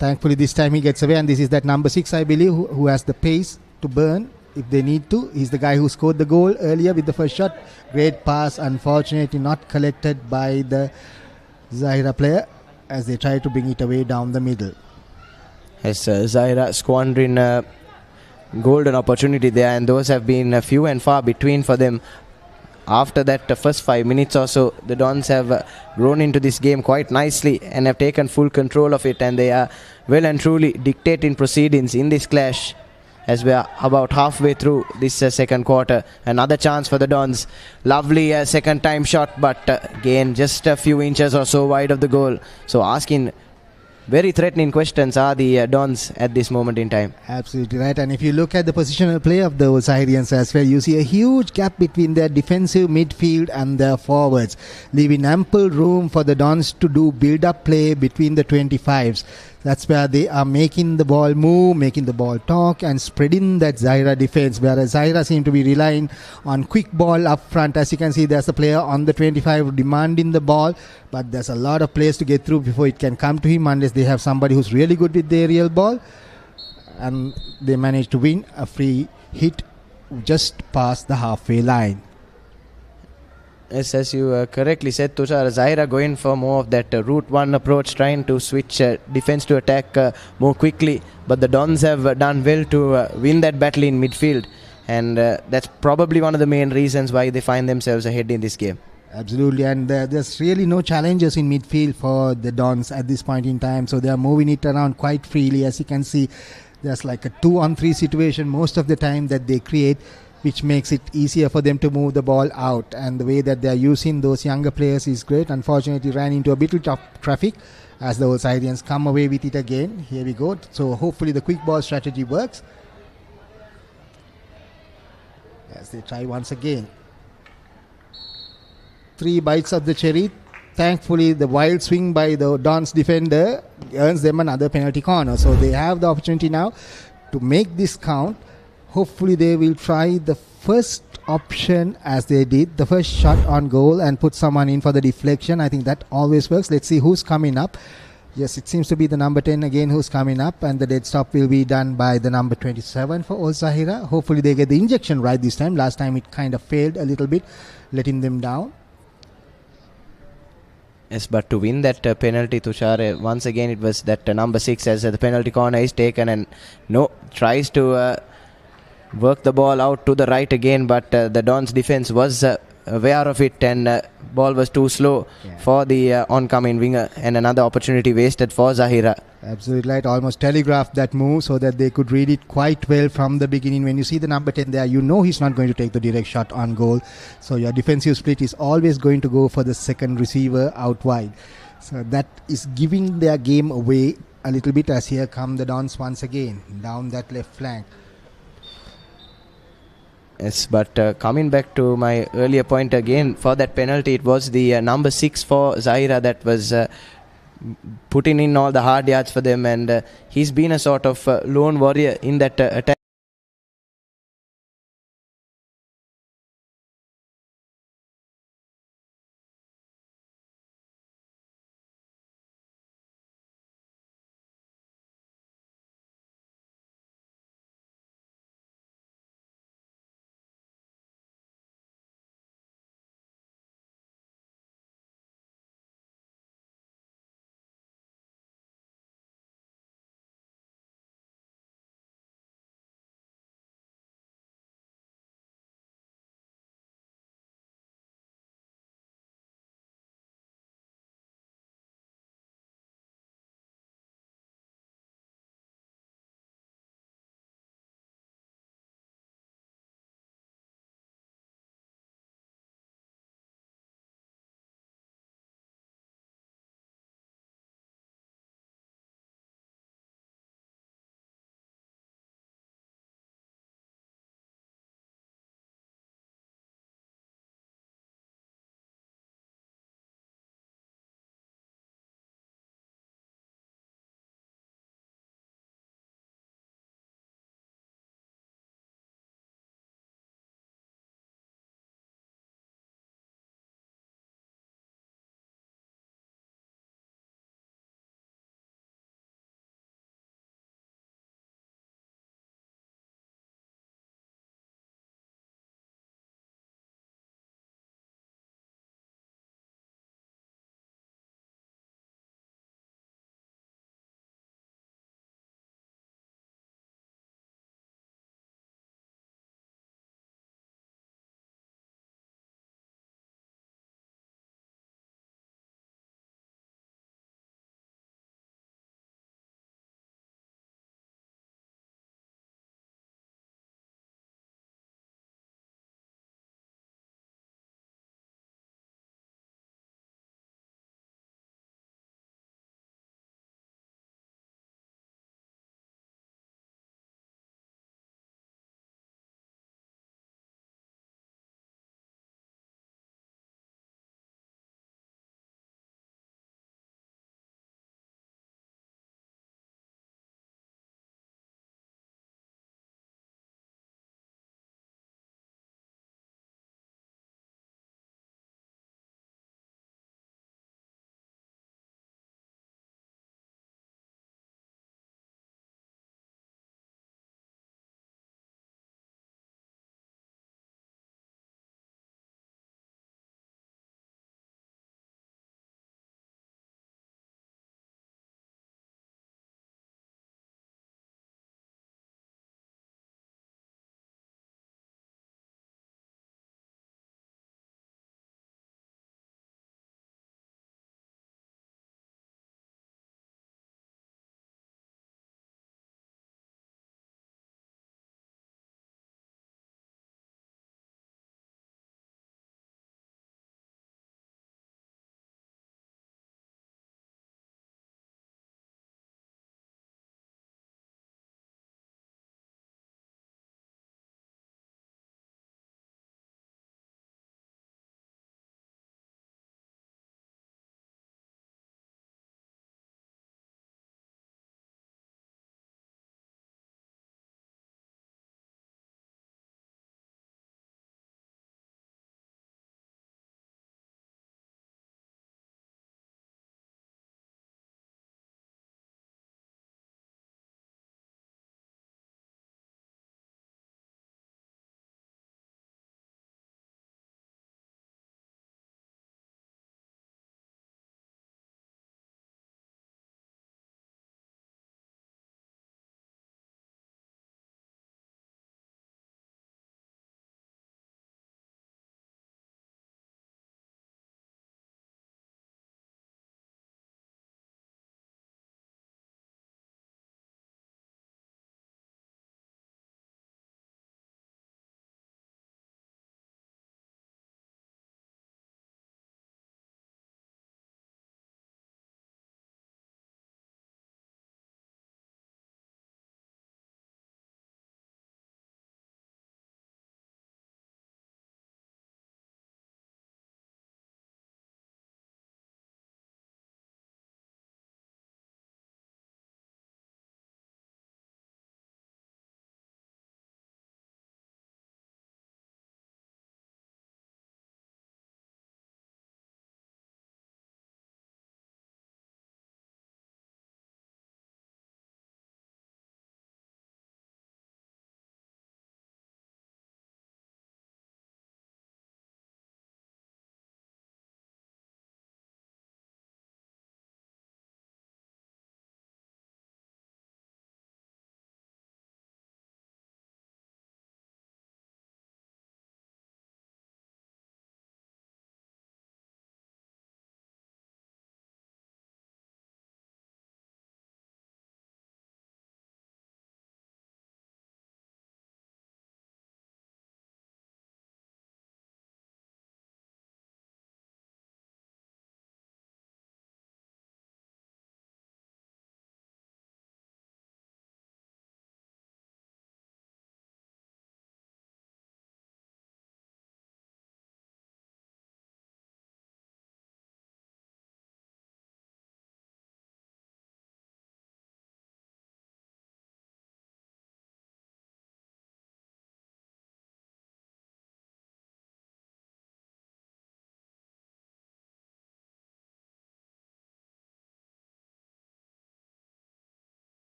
Thankfully this time he gets away, and this is that number 6, I believe, who has the pace to burn if they need to. He's the guy who scored the goal earlier with the first shot. Great pass, unfortunately not collected by the Zahira player as they try to bring it away down the middle. Yes, Zahira squandering a golden opportunity there, and those have been few and far between for them. After that first 5 minutes or so, the Dons have grown into this game quite nicely and have taken full control of it, and they are well and truly dictating proceedings in this clash as we are about halfway through this second quarter. Another chance for the Dons. Lovely second time shot, but again just a few inches or so wide of the goal. So asking very threatening questions are the Dons at this moment in time. Absolutely right. And if you look at the positional play of the Zahirians as well, you see a huge gap between their defensive midfield and their forwards, leaving ample room for the Dons to do build-up play between the 25s. That's where they are making the ball move, making the ball talk, and spreading that Zahira defense, whereas Zahira seem to be relying on quick ball up front. As you can see, there's a player on the 25 demanding the ball, but there's a lot of players to get through before it can come to him, unless they have somebody who's really good with the aerial ball. And they managed to win a free hit just past the halfway line. Yes, as you correctly said, Tushar, Zahira going for more of that route one approach, trying to switch defense to attack more quickly. But the Dons have done well to win that battle in midfield, and that's probably one of the main reasons why they find themselves ahead in this game. Absolutely, and there's really no challenges in midfield for the Dons at this point in time, so they are moving it around quite freely. As you can see, there's like a 2-on-3 situation most of the time that they create, which makes it easier for them to move the ball out. And the way that they are using those younger players is great. Unfortunately, ran into a bit of traffic as the Zahirians come away with it again. Here we go. So hopefully the quick ball strategy works as they try once again. 3 bites of the cherry. Thankfully, the wild swing by the Dons defender earns them another penalty corner. So they have the opportunity now to make this count. Hopefully they will try the first option as they did, the first shot on goal, and put someone in for the deflection. I think that always works. Let's see who's coming up. Yes, it seems to be the number 10 again who's coming up, and the dead stop will be done by the number 27 for Zahira. Hopefully they get the injection right this time. Last time it kind of failed a little bit, letting them down. Yes, but to win that penalty, Tushar, once again it was that number 6 as the penalty corner is taken, and tries to work the ball out to the right again, but the Dons defense was aware of it, and ball was too slow for the oncoming winger, and another opportunity wasted for Zahira. Absolutely right. Almost telegraphed that move so that they could read it quite well from the beginning. When you see the number 10 there, you know he's not going to take the direct shot on goal. So your defensive split is always going to go for the second receiver out wide. So that is giving their game away a little bit, as here come the Dons once again down that left flank. Yes, but coming back to my earlier point again, for that penalty, it was the number 6 for Zahira that was putting in all the hard yards for them, and he's been a sort of lone warrior in that attack.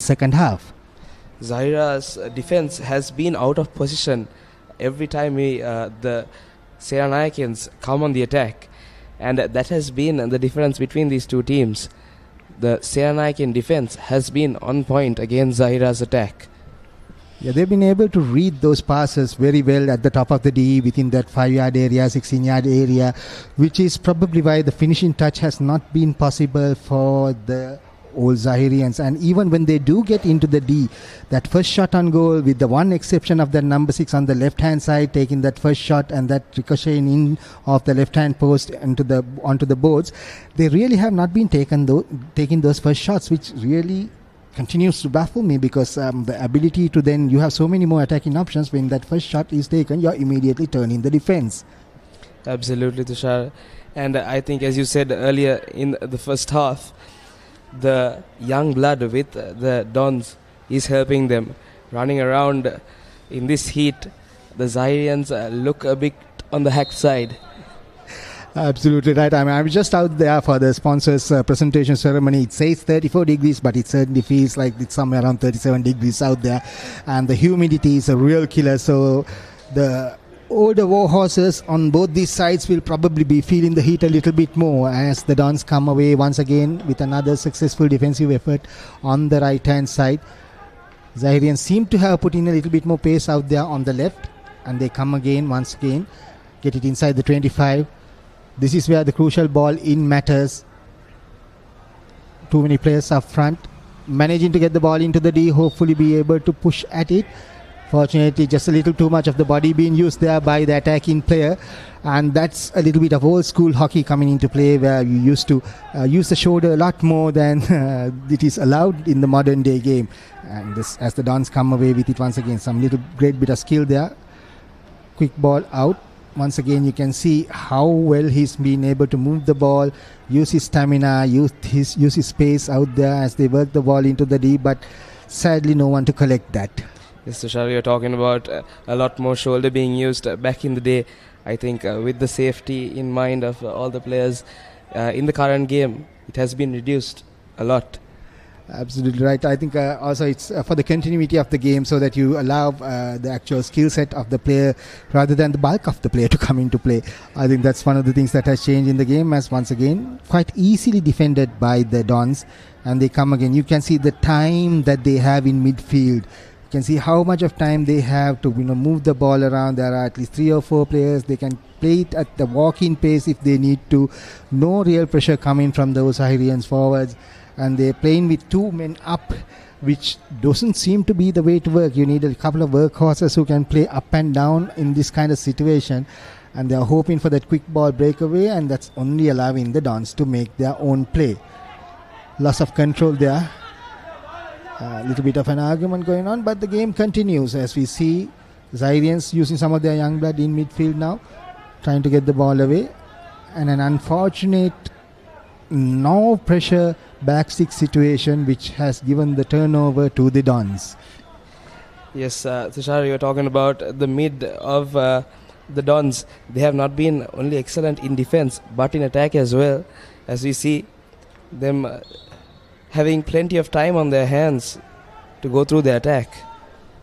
second half. Zahira's defense has been out of position every time the Senanayakians come on the attack, and that has been the difference between these two teams. The Senanayakian defense has been on point against Zahira's attack. Yeah, they've been able to read those passes very well at the top of the D within that 5-yard area, 16-yard area, which is probably why the finishing touch has not been possible for the old Zahirians. And even when they do get into the D, that first shot on goal, with the one exception of the number 6 on the left-hand side taking that first shot and that ricocheting in off the left-hand post onto the boards, they really have not been taking those first shots, which really continues to baffle me, because the ability to then, you have so many more attacking options. When that first shot is taken, you're immediately turning the defense. Absolutely, Tushar. And I think, as you said earlier, in the first half, the young blood with the Dons is helping them. Running around in this heat, the Zahirians look a bit on the hack side. Absolutely right. I mean, I'm just out there for the sponsors' presentation ceremony. It says 34 degrees, but it certainly feels like it's somewhere around 37 degrees out there. And the humidity is a real killer. So the older war horses on both these sides will probably be feeling the heat a little bit more as the Dons come away once again with another successful defensive effort on the right-hand side. Zahirians seem to have put in a little bit more pace out there on the left, and they come again, once again, get it inside the 25. This is where the crucial ball in matters. Too many players up front, managing to get the ball into the D, hopefully be able to push at it. Fortunately, just a little too much of the body being used there by the attacking player, and that's a little bit of old school hockey coming into play, where you used to use the shoulder a lot more than it is allowed in the modern day game. And this, as the Dons come away with it once again, some little great bit of skill there. Quick ball out. Once again, you can see how well he's been able to move the ball, use his stamina, use his space out there as they work the ball into the D, but sadly no one to collect that. Yes, Tushar, you're talking about a lot more shoulder being used back in the day. I think with the safety in mind of all the players in the current game, it has been reduced a lot. Absolutely right. I think also it's for the continuity of the game, so that you allow the actual skill set of the player rather than the bulk of the player to come into play. I think that's one of the things that has changed in the game, as once again quite easily defended by the Dons, and they come again. You can see the time that they have in midfield. You can see how much of time they have to move the ball around. There are at least 3 or 4 players. They can play it at the walk-in pace if they need to. No real pressure coming from those Zahirians forwards. And they're playing with 2 men up, which doesn't seem to be the way to work. You need a couple of workhorses who can play up and down in this kind of situation. And they're hoping for that quick ball breakaway, and that's only allowing the Dons to make their own play. Loss of control there. A little bit of an argument going on, but the game continues as we see Zahirians using some of their young blood in midfield now, trying to get the ball away. And an unfortunate no pressure back stick situation, which has given the turnover to the Dons. Yes, Tushar, you were talking about the mid of the Dons. They have not been only excellent in defense, but in attack as well, as we see them having plenty of time on their hands to go through the attack.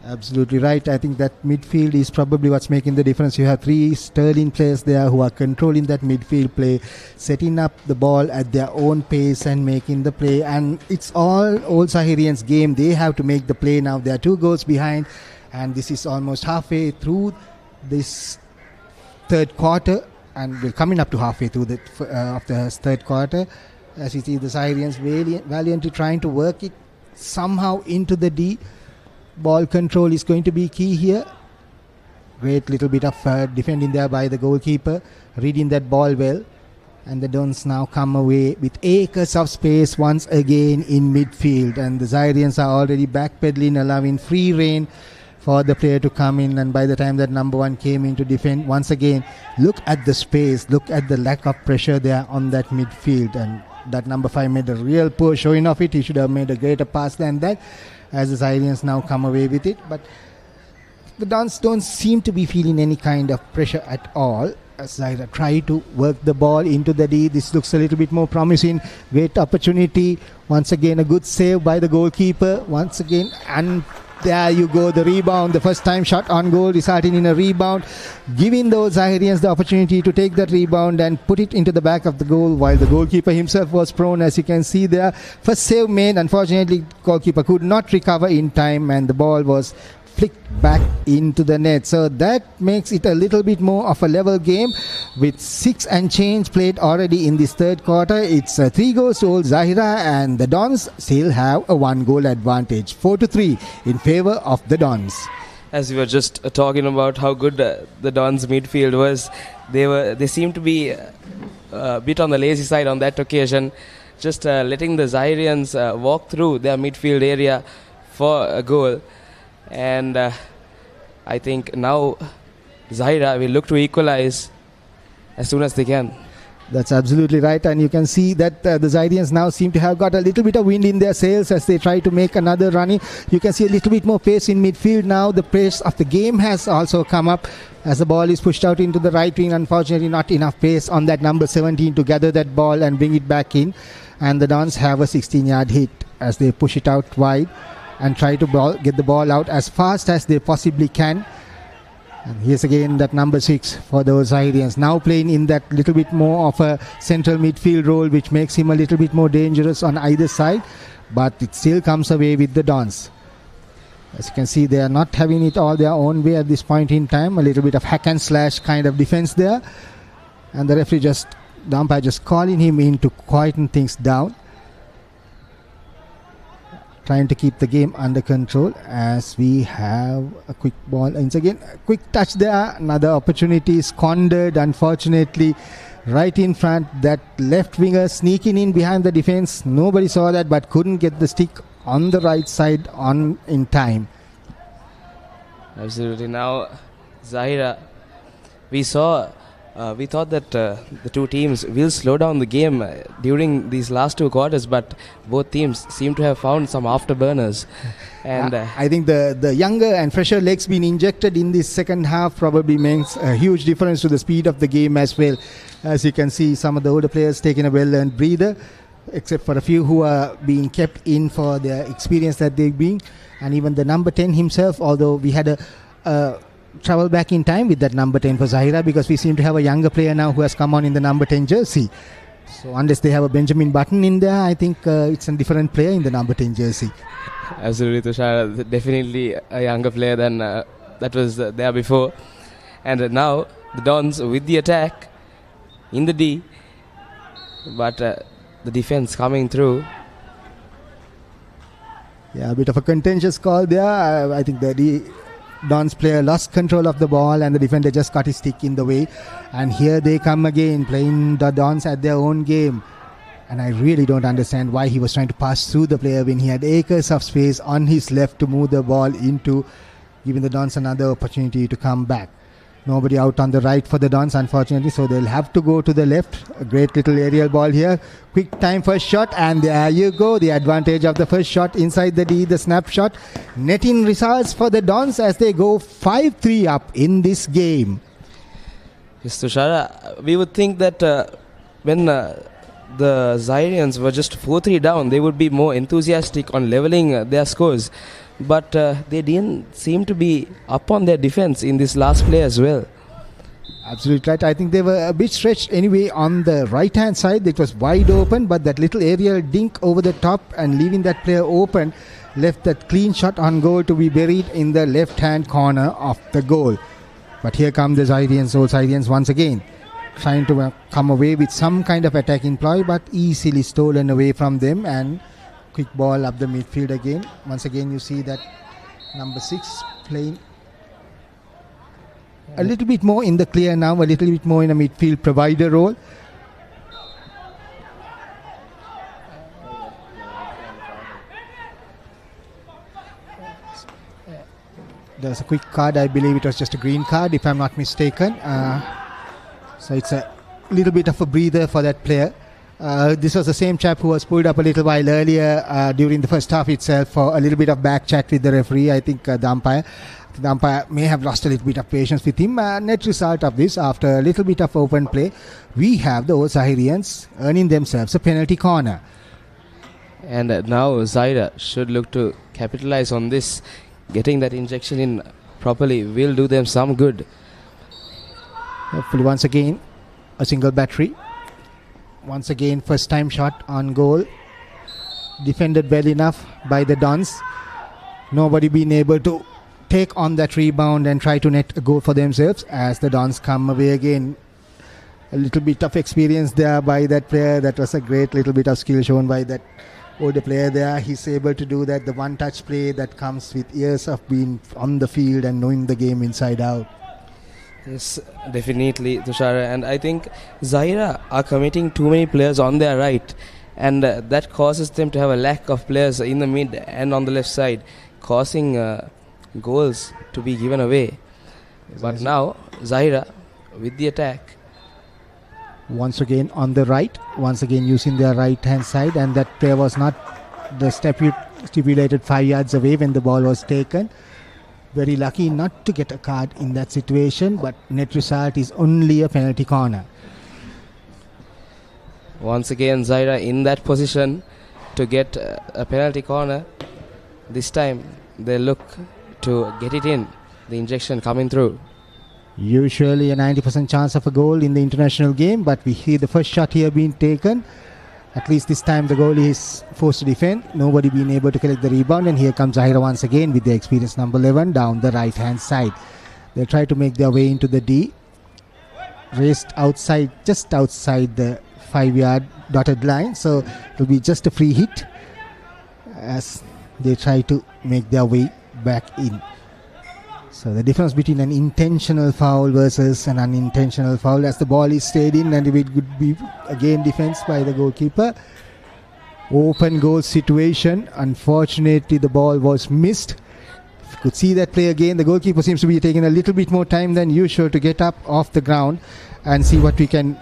Absolutely right. I think that midfield is probably what's making the difference. You have 3 sterling players there who are controlling that midfield play, setting up the ball at their own pace and making the play. And it's all old Zahirians' game. They have to make the play now. They are 2 goals behind, and this is almost halfway through this third quarter, and we're coming up to halfway through of the third quarter. As you see, the Zahirians valiantly trying to work it somehow into the D. Ball control is going to be key here. Great little bit of defending there by the goalkeeper, reading that ball well. And the Dons now come away with acres of space once again in midfield. And the Zahirians are already backpedaling, allowing free rein for the player to come in. And by the time that number 1 came in to defend, once again, look at the space, look at the lack of pressure there on that midfield. And that number 5 made a real poor showing of it. He should have made a greater pass than that, as the Zahirians now come away with it. But the Dons don't seem to be feeling any kind of pressure at all. Zahira try to work the ball into the D. This looks a little bit more promising. Great opportunity. Once again, a good save by the goalkeeper. Once again, and there you go, the rebound. The first time shot on goal resulting in a rebound, giving those Zahirians the opportunity to take that rebound and put it into the back of the goal while the goalkeeper himself was prone, as you can see there. First save made. Unfortunately, goalkeeper could not recover in time and the ball was flicked back into the net. So that makes it a little bit more of a level game with 6 and change played already in this third quarter. It's 3 goals to old Zahira and the Dons still have a 1 goal advantage, 4-3 in favor of the Dons. As we were just talking about how good the Dons midfield was, they seemed to be a bit on the lazy side on that occasion, just letting the Zahirians walk through their midfield area for a goal. And I think now Zahira will look to equalize as soon as they can. That's absolutely right, and you can see that the Zahirians now seem to have got a little bit of wind in their sails as they try to make another running. You can see a little bit more pace in midfield now. The pace of the game has also come up as the ball is pushed out into the right wing. Unfortunately, not enough pace on that number 17 to gather that ball and bring it back in. And the Dons have a 16-yard hit as they push it out wide and try to get the ball out as fast as they possibly can. And here's again that number 6 for those Zahirians, now playing in that little bit more of a central midfield role, which makes him a little bit more dangerous on either side, but it still comes away with the Dons. As you can see, they are not having it all their own way at this point in time. A little bit of hack and slash kind of defense there, and the referee the umpire just calling him in to quieten things down, trying to keep the game under control as we have a quick ball. Once again, a quick touch there. Another opportunity squandered, unfortunately, right in front. That left winger sneaking in behind the defense. Nobody saw that but couldn't get the stick on the right side in time. Absolutely. Now, Zahira, we thought that the two teams will slow down the game during these last 2 quarters, but both teams seem to have found some afterburners. And I think the younger and fresher legs being injected in this second half probably makes a huge difference to the speed of the game as well. As you can see, some of the older players taking a well-earned breather, except for a few who are being kept in for their experience that they bring. And even the number 10 himself, although we had a travel back in time with that number 10 for Zahira, because we seem to have a younger player now who has come on in the number 10 jersey. So unless they have a Benjamin Button in there, I think it's a different player in the number 10 jersey. Absolutely, Tushar. Definitely a younger player than that was there before. And now the Dons with the attack in the D, but the defense coming through. Yeah, a bit of a contentious call there. I think the Dons player lost control of the ball and the defender just got his stick in the way. And here they come again, playing the Dons at their own game. And I really don't understand why he was trying to pass through the player when he had acres of space on his left to move the ball into, giving the Dons another opportunity to come back. Nobody out on the right for the Dons, unfortunately, so they'll have to go to the left. A great little aerial ball here. Quick time first shot, and there you go. The advantage of the first shot inside the D, the snapshot. Netting results for the Dons as they go 5-3 up in this game. Yes, Tushara, we would think that when the Zahirians were just 4-3 down, they would be more enthusiastic on leveling their scores. But they didn't seem to be up on their defense in this last play as well. Absolutely right. I think they were a bit stretched anyway on the right hand side. It was wide open, but that little aerial dink over the top and leaving that player open left that clean shot on goal to be buried in the left hand corner of the goal. But here come the Zahirians once again, trying to come away with some kind of attacking ploy, but easily stolen away from them. And quick ball up the midfield again. Once again, you see that number 6 playing a little bit more in the clear now, a little bit more in a midfield provider role. There's a quick card. I believe it was just a green card, if I'm not mistaken. So it's a little bit of a breather for that player. This was the same chap who was pulled up a little while earlier during the first half itself for a little bit of back chat with the referee. I think the umpire may have lost a little bit of patience with him. Net result of this, after a little bit of open play, we have the old Zahirians earning themselves a penalty corner. And now Zahira should look to capitalize on this. Getting that injection in properly will do them some good. Hopefully once again a single battery. Once again first time shot on goal. Defended well enough by the Dons. Nobody been able to take on that rebound and try to net a goal for themselves as the Dons come away again. A little bit of experience there by that player. That was a great little bit of skill shown by that older player there. He's able to do that, the one touch play that comes with years of being on the field and knowing the game inside out. Yes, definitely, Tushara. And I think Zahira are committing too many players on their right, and that causes them to have a lack of players in the mid and on the left side, causing goals to be given away. But now Zahira with the attack. Once again on the right, once again using their right hand side, and that player was not the stipulated 5 yards away when the ball was taken. Very lucky not to get a card in that situation, but net result is only a penalty corner. Once again Zahira in that position to get a penalty corner. This time they look to get it in, the injection coming through. Usually a 90% chance of a goal in the international game, but we see the first shot here being taken. At least this time the goalie is forced to defend. Nobody being able to collect the rebound, and here comes Zahira once again with the experience number 11 down the right hand side. They try to make their way into the D. Raced outside, just outside the 5 yard dotted line, so it will be just a free hit as they try to make their way back in. So the difference between an intentional foul versus an unintentional foul, as the ball is stayed in and it would be again defense by the goalkeeper. Open goal situation. Unfortunately the ball was missed. You could see that play again. The goalkeeper seems to be taking a little bit more time than usual to get up off the ground and see what we can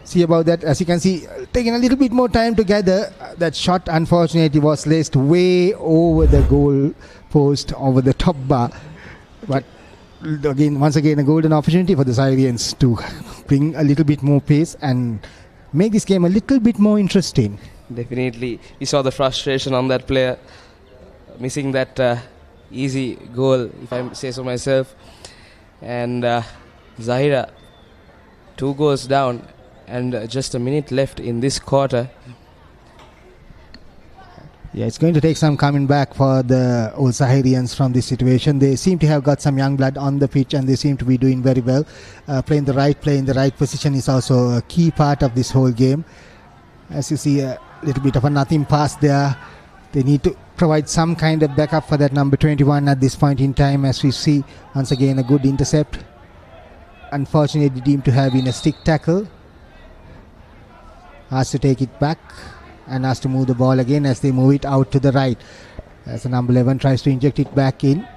see about that. As you can see, taking a little bit more time to gather. That shot unfortunately was laced way over the goal post, over the top bar. But again, once again, a golden opportunity for the Zahirians to bring a little bit more pace and make this game a little bit more interesting. Definitely. We saw the frustration on that player, missing that easy goal, if I say so myself. And Zahira, 2 goals down and just a minute left in this quarter. Yeah, it's going to take some coming back for the old Zahirians from this situation. They seem to have got some young blood on the pitch and they seem to be doing very well. Playing the right play in the right position is also a key part of this whole game. As you see, a little bit of a nothing pass there. They need to provide some kind of backup for that number 21 at this point in time. As we see, once again, a good intercept. Unfortunately deemed to have been a stick tackle. Has to take it back and has to move the ball again as they move it out to the right. As the number 11 tries to inject it back in.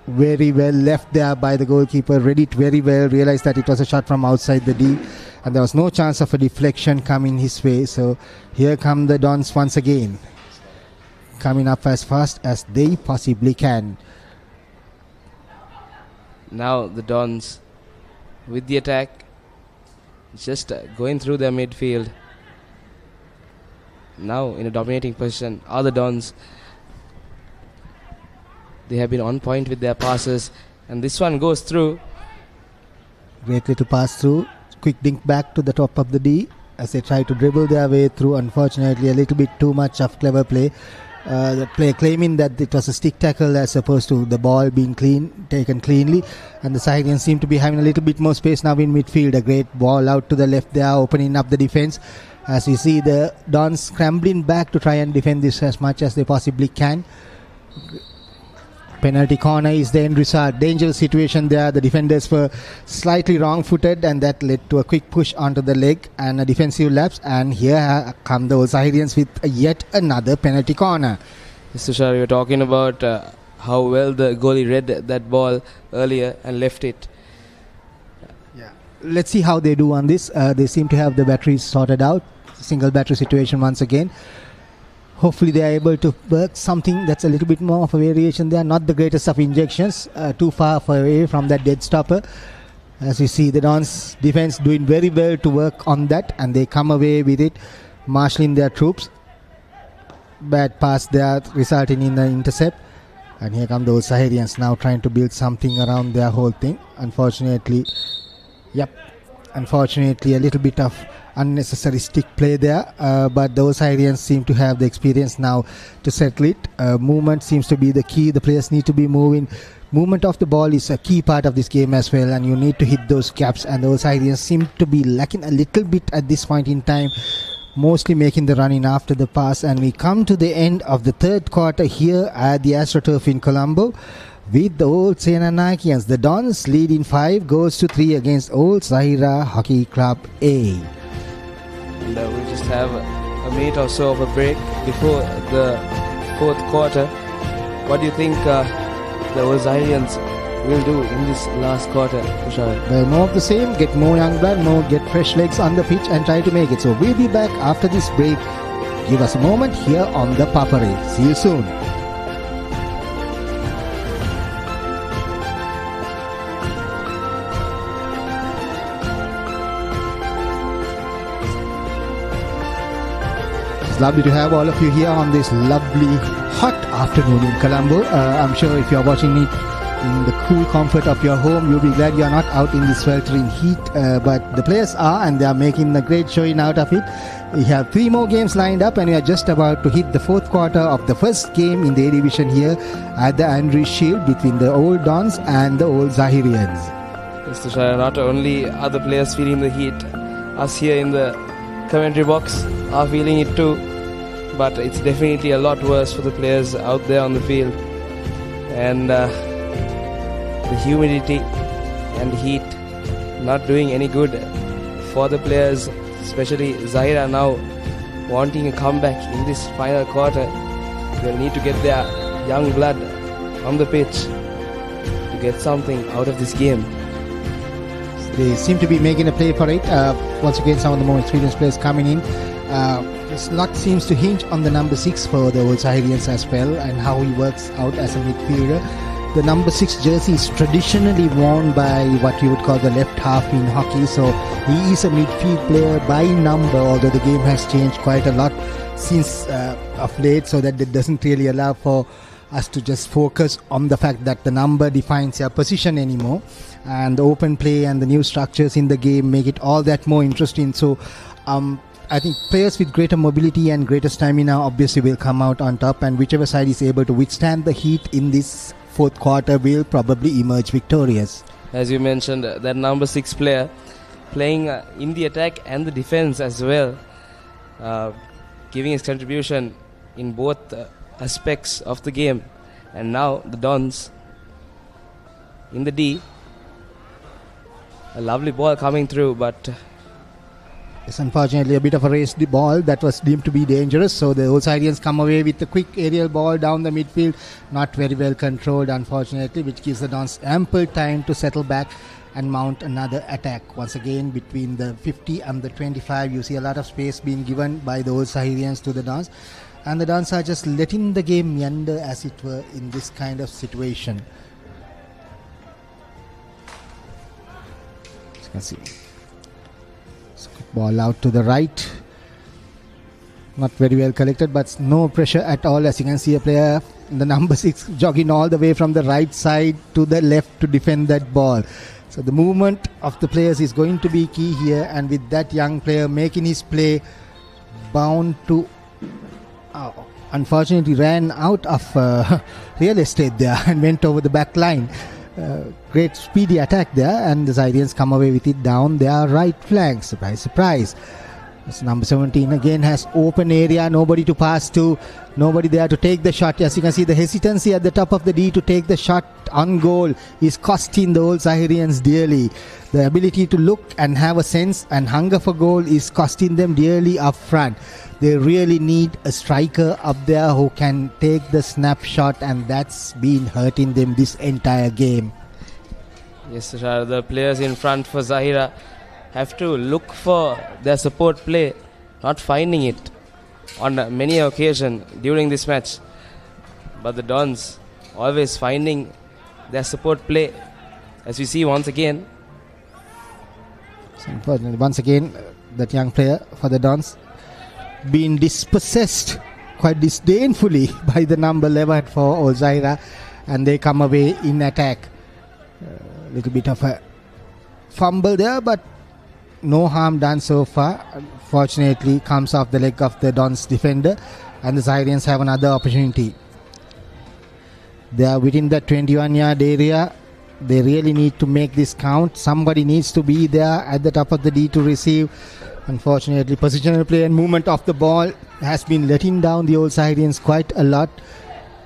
Very well left there by the goalkeeper. Read it very well. Realized that it was a shot from outside the D. And there was no chance of a deflection coming his way. So here come the Dons once again. Coming up as fast as they possibly can. Now the Dons with the attack. Just going through their midfield. Now in a dominating position are the Dons. They have been on point with their passes, and this one goes through. Great little pass through. Quick dink back to the top of the D as they try to dribble their way through. Unfortunately a little bit too much of clever play. The player claiming that it was a stick tackle as opposed to the ball being taken cleanly, and the Zahirians seem to be having a little bit more space now in midfield. A great ball out to the left there, opening up the defense. As we see the Dons scrambling back to try and defend this as much as they possibly can. Penalty corner is the end result. Dangerous situation there. The defenders were slightly wrong-footed and that led to a quick push onto the leg and a defensive lapse. And here come the Zahirians with yet another penalty corner. Mr. Tushar, you were talking about how well the goalie read that ball earlier and left it. Yeah. Let's see how they do on this. They seem to have the batteries sorted out. single battery situation once again. Hopefully they are able to work something that's a little bit more of a variation. They are not the greatest of injections, too far away from that dead stopper. As you see, the Dons defense doing very well to work on that, and they come away with it, marshalling their troops. Bad pass there, resulting in an intercept. And here come those Zahirians now trying to build something around their whole thing. Unfortunately, a little bit of unnecessary stick play there, but those Zahirians seem to have the experience now to settle it. Movement seems to be the key. The players need to be moving. Movement of the ball is a key part of this game as well, and you need to hit those gaps, and those Zahirians seem to be lacking a little bit at this point in time, mostly making the run in after the pass. And we come to the end of the third quarter here at the Astro Turf in Colombo with the old Senanayakians. The Dons lead in 5-3 against old Zahira Hockey Club A. And we just have a minute or so of a break before the fourth quarter. What do you think the old Zahirians will do in this last quarter, Tushar? Well, more of the same. Get more young blood, get fresh legs on the pitch and try to make it. So we'll be back after this break. Give us a moment here on the Papare. See you soon. It's lovely to have all of you here on this lovely hot afternoon in Colombo. I'm sure if you're watching it in the cool comfort of your home, you'll be glad you're not out in the sweltering heat, but the players are, and they are making a great showing out of it. We have 3 more games lined up, and we are just about to hit the fourth quarter of the first game in the A division here at the Andriez Shield between the old Dons and the old Zahirians. Yes, Tushar, not only are the players feeling the heat, us here in the commentary box are feeling it too, but it's definitely a lot worse for the players out there on the field. And the humidity and heat not doing any good for the players, especially Zahira now wanting a comeback in this final quarter. They'll need to get their young blood on the pitch to get something out of this game. They seem to be making a play for it. Once again, some of the more experienced players coming in. This lot seems to hinge on the number 6 for the old Zahirians as well, and how he works out as a midfielder. The number 6 jersey is traditionally worn by what you would call the left half in hockey, so he is a midfield player by number, although the game has changed quite a lot since of late, so that it doesn't really allow for us to just focus on the fact that the number defines your position anymore. And the open play and the new structures in the game make it all that more interesting. So I think players with greater mobility and greater stamina obviously will come out on top, and whichever side is able to withstand the heat in this fourth quarter will probably emerge victorious. As you mentioned, that number 6 player playing in the attack and the defense as well, giving his contribution in both aspects of the game. And now the Dons in the D. A lovely ball coming through, but it's unfortunately a bit of a raced ball that was deemed to be dangerous, so the old Zahirians come away with a quick aerial ball down the midfield, not very well controlled unfortunately, which gives the Dons ample time to settle back and mount another attack. Once again, between the 50 and the 25, you see a lot of space being given by the old Zahirians to the Dons, and the Dons are just letting the game meander, as it were, in this kind of situation. As you can see, ball out to the right, not very well collected, but no pressure at all. As you can see, a player, the number 6, jogging all the way from the right side to the left to defend that ball. So the movement of the players is going to be key here, and with that young player making his play, bound to unfortunately ran out of real estate there and went over the back line. Great speedy attack there, and the Zahirians come away with it down their right flank. Surprise, surprise. This number 17 again has open area, nobody to pass to, nobody there to take the shot. As you can see, the hesitancy at the top of the D to take the shot on goal is costing the old Zahirians dearly. The ability to look and have a sense and hunger for goal is costing them dearly up front. They really need a striker up there who can take the snapshot, and that's been hurting them this entire game. Yes, the players in front for Zahira have to look for their support play not finding it on many occasions during this match. But the Dons always finding their support play, as we see once again. So unfortunately, once again, that young player for the Dons being dispossessed quite disdainfully by the number 11 for Zahira, and they come away in attack. A little bit of a fumble there, but no harm done so far. Fortunately, comes off the leg of the Dons defender, and the Zahirians have another opportunity. They are within the 21-yard area. They really need to make this count. Somebody needs to be there at the top of the D to receive. Unfortunately, positional play and movement of the ball has been letting down the old Zahirians quite a lot.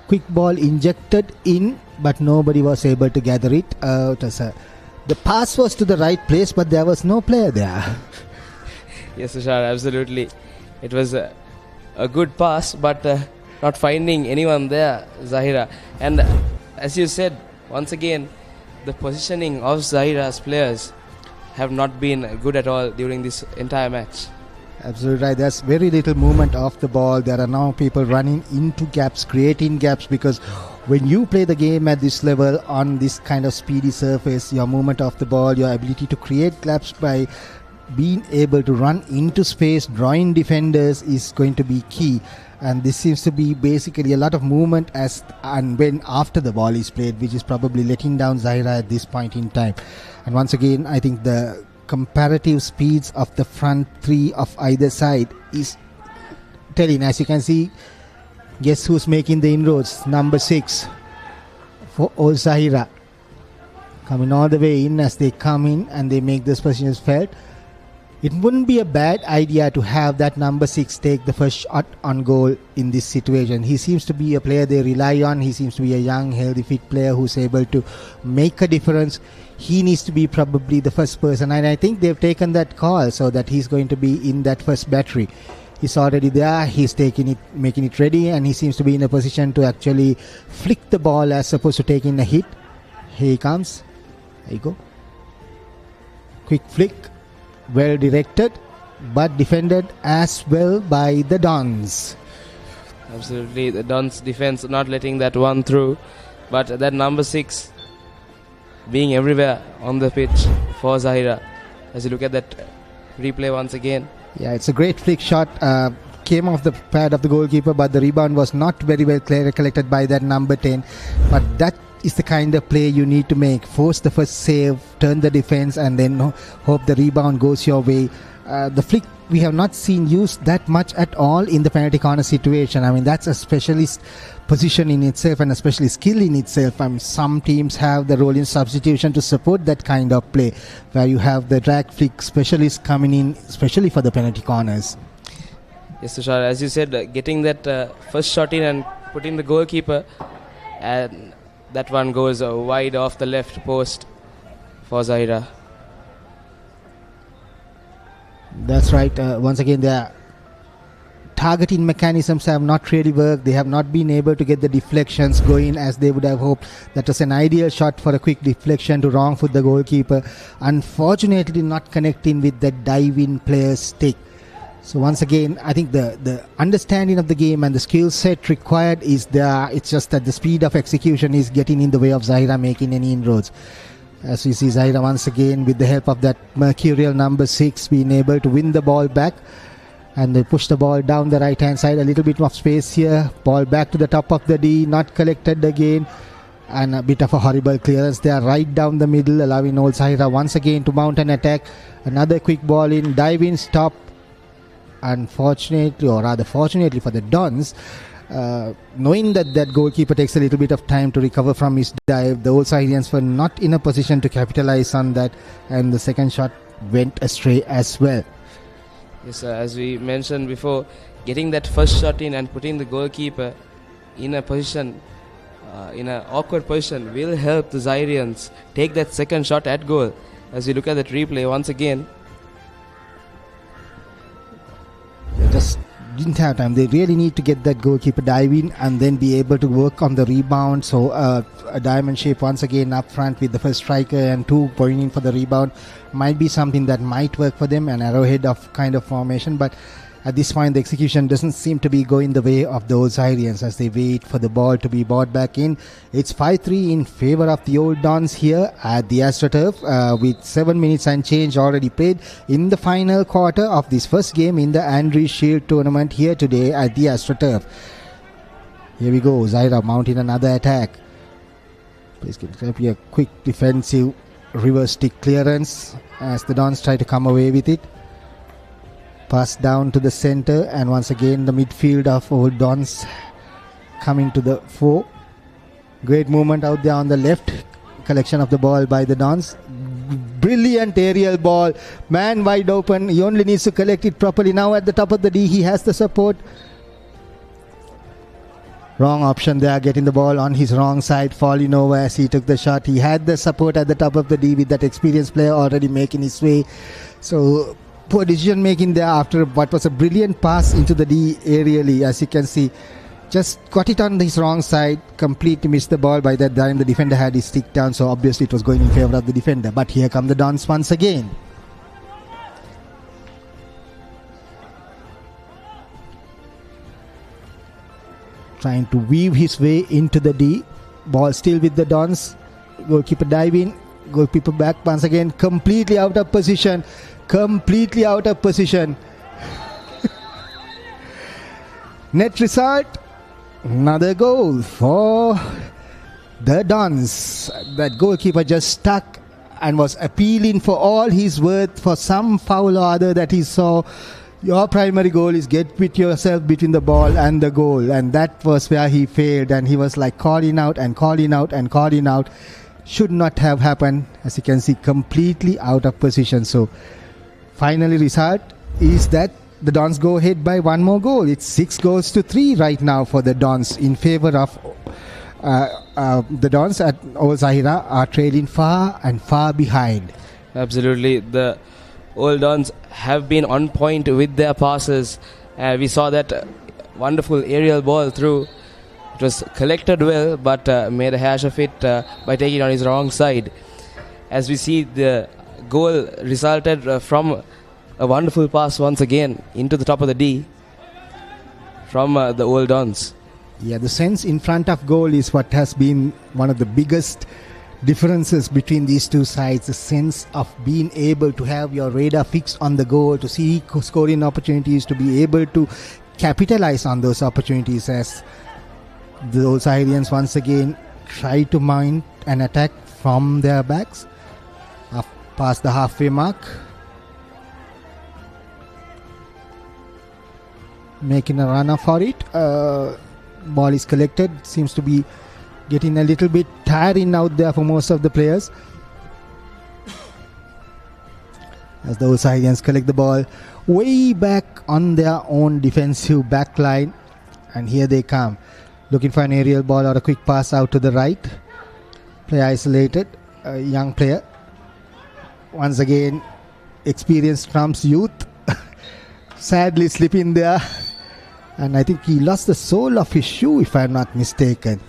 Quick ball injected in, but nobody was able to gather it. The pass was to the right place, but there was no player there. Yes, Tushar, absolutely. It was a good pass, but not finding anyone there, Zahira. And as you said, once again, the positioning of Zahira's players have not been good at all during this entire match. Absolutely right. There's very little movement of the ball. There are now people running into gaps, creating gaps, because when you play the game at this level on this kind of speedy surface, your movement of the ball, your ability to create gaps by being able to run into space, drawing defenders is going to be key. And this seems to be basically a lot of movement as and when after the ball is played, which is probably letting down Zahira at this point in time. And once again, I think the comparative speeds of the front three of either side is telling. As you can see, guess who's making the inroads? Number 6 for old Zahira, coming all the way in. As they come in and they make this position felt, it wouldn't be a bad idea to have that number 6 take the first shot on goal in this situation. He seems to be a player they rely on. He seems to be a young, healthy, fit player who's able to make a difference. He needs to be probably the first person, and I think they've taken that call so that he's going to be in that first battery. He's already there, he's taking it, making it ready, and he seems to be in a position to actually flick the ball as opposed to taking a hit. Here he comes. There you go. Quick flick. Well directed, but defended as well by the Dons. Absolutely, the Dons defense not letting that one through, but that number 6 being everywhere on the pitch for Zahira. As you look at that replay once again. Yeah, it's a great flick shot. Came off the pad of the goalkeeper, but the rebound was not very well collected by that number 10. But that is the kind of play you need to make. Force the first save, turn the defense, and then hope the rebound goes your way. The flick we have not seen used that much at all in the penalty corner situation. I mean, that's a specialist position in itself and especially skill in itself. Some teams have the role in substitution to support that kind of play, where you have the drag flick specialists coming in, especially for the penalty corners. Yes, Tushar, as you said, getting that first shot in and putting the goalkeeper, and that one goes wide off the left post for Zahira. That's right. Once again, their targeting mechanisms have not really worked. They have not been able to get the deflections going as they would have hoped. That was an ideal shot for a quick deflection to wrong foot the goalkeeper. Unfortunately, not connecting with the dive-in player's stick. So once again, I think the understanding of the game and the skill set required is there. It's just that the speed of execution is getting in the way of Zahira making any inroads. As we see Zahira once again with the help of that mercurial number 6 being able to win the ball back. And they push the ball down the right hand side. A little bit of space here. Ball back to the top of the D. Not collected again. And a bit of a horrible clearance there right down the middle, allowing old Zahira once again to mount an attack. Another quick ball in. Dive in. Stop. Unfortunately, or rather fortunately for the Dons, knowing that goalkeeper takes a little bit of time to recover from his dive, the old Zahirians were not in a position to capitalize on that, and the second shot went astray as well. Yes, as we mentioned before, getting that first shot in and putting the goalkeeper in a position, in an awkward position, will help the Zahirians take that second shot at goal. As we look at that replay once again, they just didn't have time. They really need to get that goalkeeper dive in and then be able to work on the rebound. So a diamond shape once again up front with the first striker and 2 going in for the rebound might be something that might work for them, an arrowhead of kind of formation. But At this point, the execution doesn't seem to be going the way of the old Zahirians as they wait for the ball to be brought back in. It's 5-3 in favor of the Old Dons here at the AstroTurf with 7 minutes and change already played in the final quarter of this first game in the Andriez Shield tournament here today at the AstroTurf. Here we go, Zahira mounting another attack. Please give me a quick defensive reverse stick clearance as the Dons try to come away with it. Pass down to the center, and once again the midfield of Old Dons coming to the fore. Great movement out there on the left. Collection of the ball by the Dons. Brilliant aerial ball. Man wide open. He only needs to collect it properly. Now at the top of the D, he has the support. Wrong option there, getting the ball on his wrong side, falling over as he took the shot. He had the support at the top of the D with that experienced player already making his way. So poor decision making there after what was a brilliant pass into the D aerially, as you can see. Just got it on his wrong side, completely missed the ball. By that time the defender had his stick down, so obviously it was going in favor of the defender. But here come the Dons once again. Trying to weave his way into the D. Ball still with the Dons. Goalkeeper diving. Goalkeeper back once again. Completely out of position. Completely out of position. Net result. Another goal for the Dons. That goalkeeper just stuck and was appealing for all his worth for some foul or other that he saw. Your primary goal is get with yourself between the ball and the goal, and that was where he failed, and he was like calling out and calling out and calling out. Should not have happened, as you can see, completely out of position. So finally result is that the Dons go ahead by one more goal. It's 6-3 right now for the Dons in favor of the Dons at Old Zahira are trailing far and far behind. Absolutely. The Old Dons have been on point with their passes. We saw that wonderful aerial ball through. It was collected well, but made a hash of it by taking it on his wrong side. As we see, the goal resulted from a wonderful pass once again into the top of the D from the Old Dons. Yeah, the sense in front of goal is what has been one of the biggest differences between these two sides. The sense of being able to have your radar fixed on the goal, to see scoring opportunities, to be able to capitalize on those opportunities, as the Zahirians once again try to mount an attack from their backs past the halfway mark, making a runner for it. Ball is collected, seems to be getting a little bit tiring out there for most of the players as the Zahirians collect the ball way back on their own defensive back line, and here they come looking for an aerial ball or a quick pass out to the right. Player isolated, a young player. Once again, experienced trumps youth. Sadly slipping there, and I think he lost the sole of his shoe, if I'm not mistaken.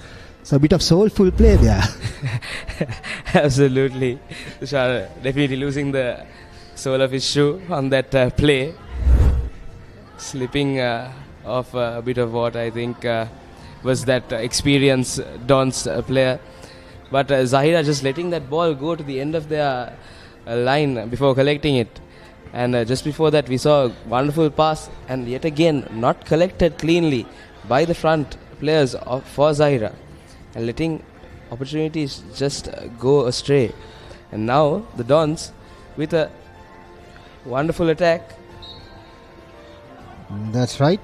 So a bit of soulful play there. Absolutely. Tushar definitely losing the sole of his shoe on that play. Slipping off a bit of what I think was that experienced Dons player. But Zahira just letting that ball go to the end of their line before collecting it. And just before that we saw a wonderful pass, and yet again not collected cleanly by the front players for Zahira, and letting opportunities just go astray. And now the Dons with a wonderful attack. That's right.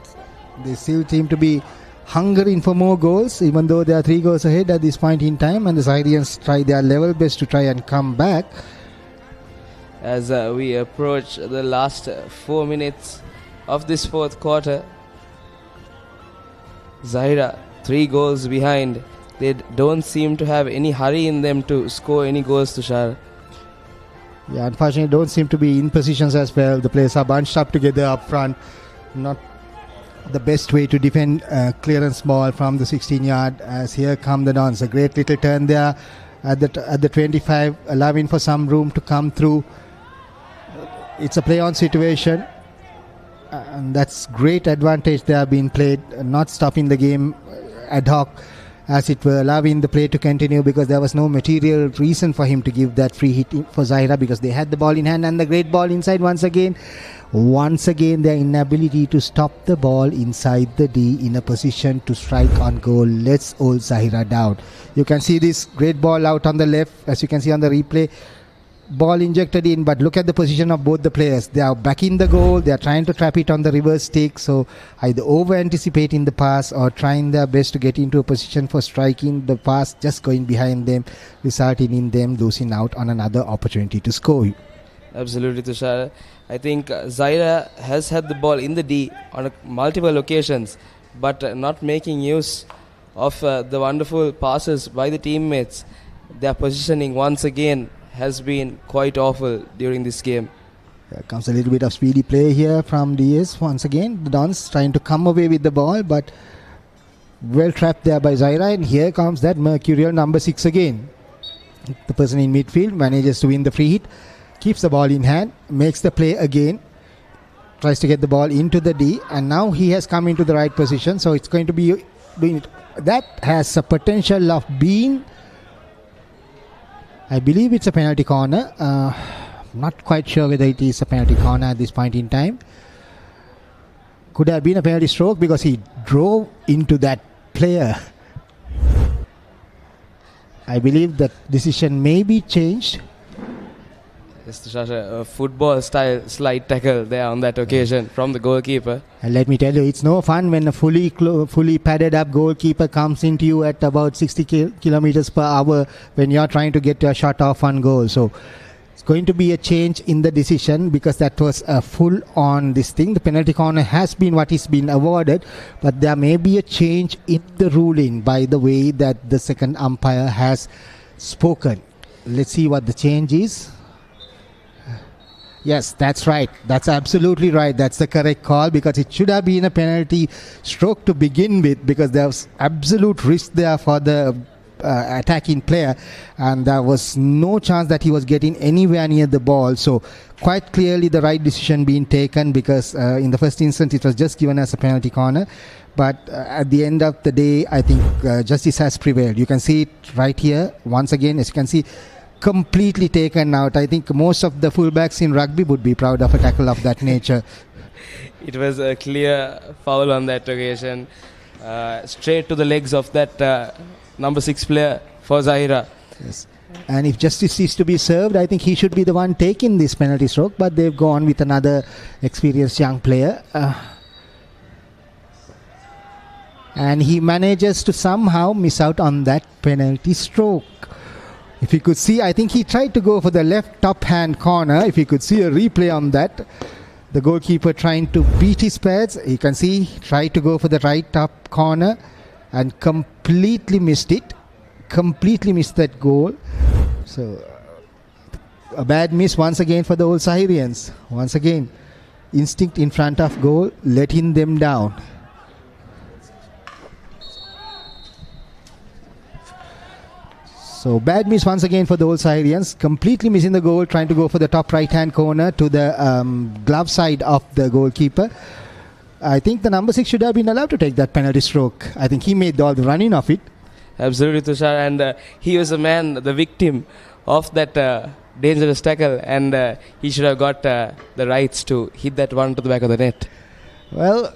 They still seem to be hungering for more goals, even though they are 3 goals ahead at this point in time, and the Zahirians try their level best to try and come back. As we approach the last 4 minutes of this fourth quarter, Zahira 3 goals behind. They don't seem to have any hurry in them to score any goals, Tushar. Yeah, unfortunately don't seem to be in positions as well. The players are bunched up together up front. Not the best way to defend clearance ball from the 16-yard, as here come the Dons. A great little turn there at the 25, allowing for some room to come through. It's a play-on situation, And that's great advantage they have been played, not stopping the game ad hoc as it were, allowing the play to continue because there was no material reason for him to give that free hit for Zahira because they had the ball in hand and the great ball inside once again. Once again, their inability to stop the ball inside the D in a position to strike on goal lets old Zahira down. You can see this great ball out on the left, as you can see on the replay. Ball injected in, but look at the position of both the players. They are backing the goal. They are trying to trap it on the reverse stick. So either over-anticipating the pass or trying their best to get into a position for striking the pass, just going behind them, resulting in them losing out on another opportunity to score. Absolutely, Tushar. I think Zahira has had the ball in the D on multiple occasions, but not making use of the wonderful passes by the teammates. Their positioning once again has been quite awful during this game. There comes a little bit of speedy play here from DS. Once again, the Dons trying to come away with the ball, but well trapped there by Zahira. And here comes that mercurial number 6 again. The person in midfield manages to win the free hit, keeps the ball in hand, makes the play again, tries to get the ball into the D, and now he has come into the right position. So it's going to be doing it. That has a potential of being, I believe it's a penalty corner. Not quite sure whether it is a penalty corner at this point in time. Could have been a penalty stroke because he drove into that player. I believe that decision may be changed. It's a football style slide tackle there on that occasion from the goalkeeper. And let me tell you, it's no fun when a fully padded up goalkeeper comes into you at about 60 kilometers per hour when you're trying to get your shot off on goal. So it's going to be a change in the decision because that was a full on this thing. The penalty corner has been what is been awarded, but there may be a change in the ruling by the way that the second umpire has spoken. Let's see what the change is. Yes, that's right. That's absolutely right. That's the correct call because it should have been a penalty stroke to begin with because there was absolute risk there for the attacking player and there was no chance that he was getting anywhere near the ball. So quite clearly the right decision being taken because in the first instance it was just given as a penalty corner. But at the end of the day, I think justice has prevailed. You can see it right here. Once again, as you can see, completely taken out. I think most of the fullbacks in rugby would be proud of a tackle of that nature. It was a clear foul on that occasion. Straight to the legs of that number 6 player for Zahira. Yes. And if justice is to be served, I think he should be the one taking this penalty stroke, but they've gone with another experienced young player. And he manages to somehow miss out on that penalty stroke. If you could see, I think he tried to go for the left top hand corner. If you could see a replay on that, the goalkeeper trying to beat his pads. You can see he tried to go for the right top corner and completely missed it. Completely missed that goal. So a bad miss once again for the old Zahirians. Once again, instinct in front of goal, letting them down. So bad miss once again for the old Zahirians, completely missing the goal, trying to go for the top right hand corner to the glove side of the goalkeeper. I think the number 6 should have been allowed to take that penalty stroke. I think he made all the running of it. Absolutely, Tushar, and he was the man, the victim of that dangerous tackle, and he should have got the rights to hit that one to the back of the net. Well,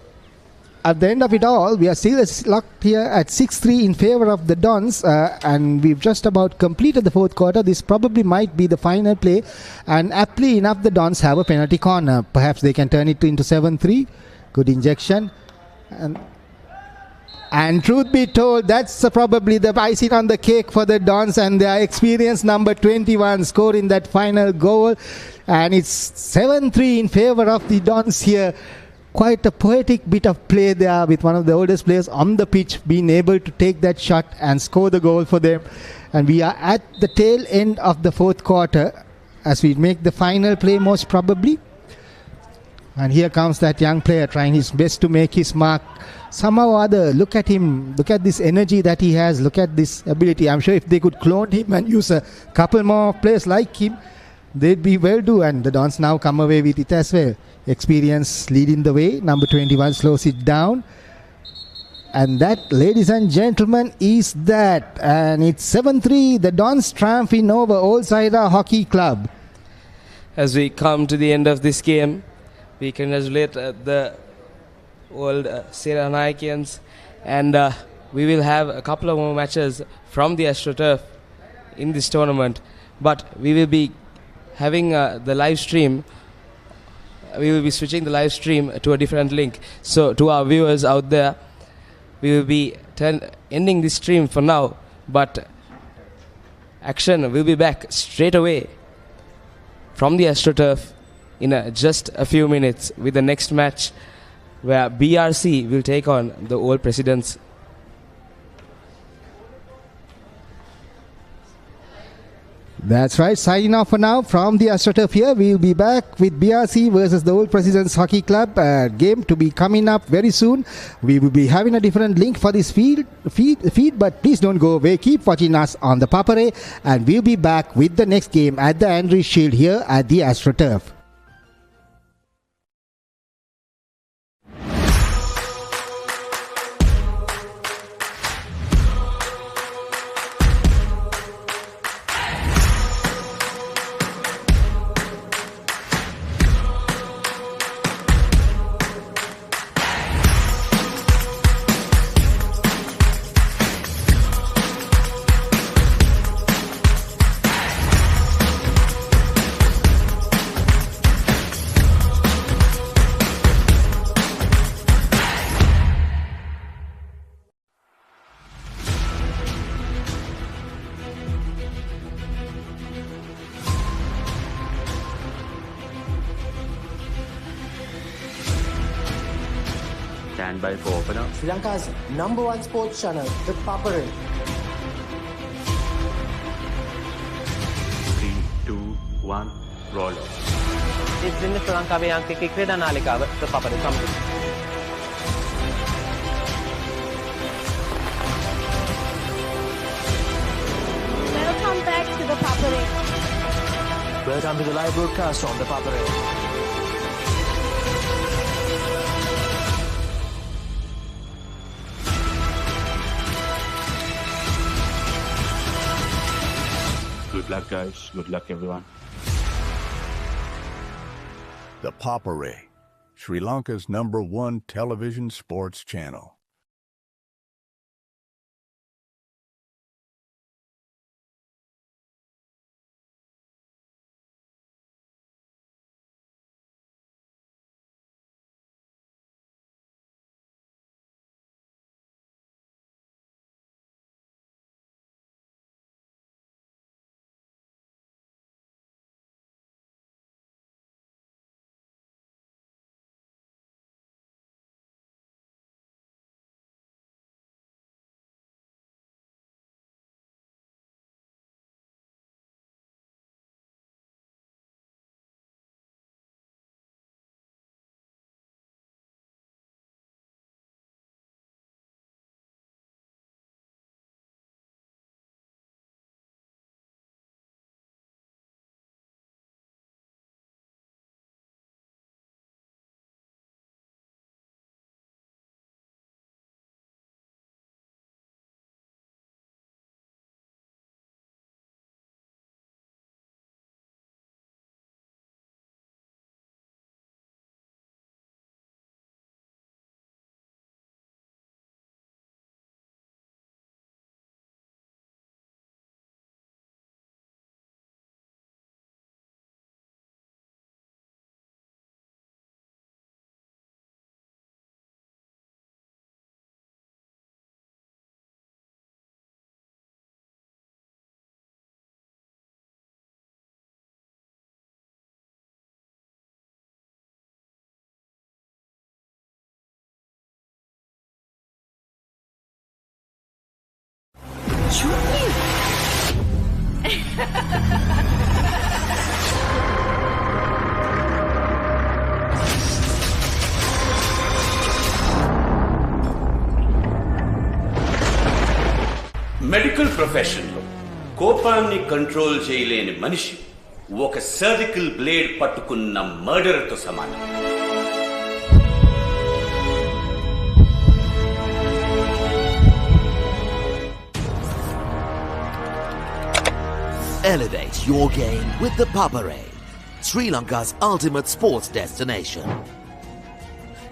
at the end of it all, we are still locked here at 6-3 in favor of the Dons, and we've just about completed the fourth quarter. This probably might be the final play, and aptly enough, the Dons have a penalty corner. Perhaps they can turn it into 7-3. Good injection. And truth be told, that's probably the icing on the cake for the Dons and their experienced number 21 scoring that final goal. And it's 7-3 in favor of the Dons here. Quite a poetic bit of play there with one of the oldest players on the pitch being able to take that shot and score the goal for them. And we are at the tail end of the fourth quarter as we make the final play most probably. And here comes that young player trying his best to make his mark. Somehow or other, look at him, look at this energy that he has, look at this ability. I'm sure if they could clone him and use a couple more players like him, They'd be well do, and the Dons now come away with it as well. Experience leading the way. Number 21 slows it down. And that, ladies and gentlemen, is that. And it's 7-3. The Dons triumphing over Old Zahira Hockey Club. As we come to the end of this game, we congratulate the old Senanayakians, and we will have a couple of more matches from the AstroTurf in this tournament. But we will be having the live stream. We will be switching the live stream to a different link. So to our viewers out there, we will be ending this stream for now, but action will be back straight away from the AstroTurf in just a few minutes with the next match, where BRC will take on the Old Presidents. That's right. Signing off for now from the AstroTurf here. We'll be back with BRC versus the Old Presidents Hockey Club. Game to be coming up very soon. We will be having a different link for this feed, but please don't go away. Keep watching us on the Papare, and we'll be back with the next game at the Andriez Shield here at the AstroTurf. Stand by for opener. Sri Lanka's #1 sports channel, ThePapare. 3, 2, 1, roll off. ඉතින් ශ්‍රී ලංකාවේ අංකික ක්‍රීඩා නාලිකාව ThePapare සමග. Welcome back to ThePapare. Welcome to the live broadcast on ThePapare. Good luck, guys. Good luck, everyone. ThePapare, Sri Lanka's #1 television sports channel. Medical ప్రొఫెషన్లో కోపాన్ని control చేయలేని మనిషి ఒక సర్జికల్ బ్లేడ్ పట్టుకున్న మర్డర్తో సమానం. Elevate your game with the Papare, Sri Lanka's ultimate sports destination.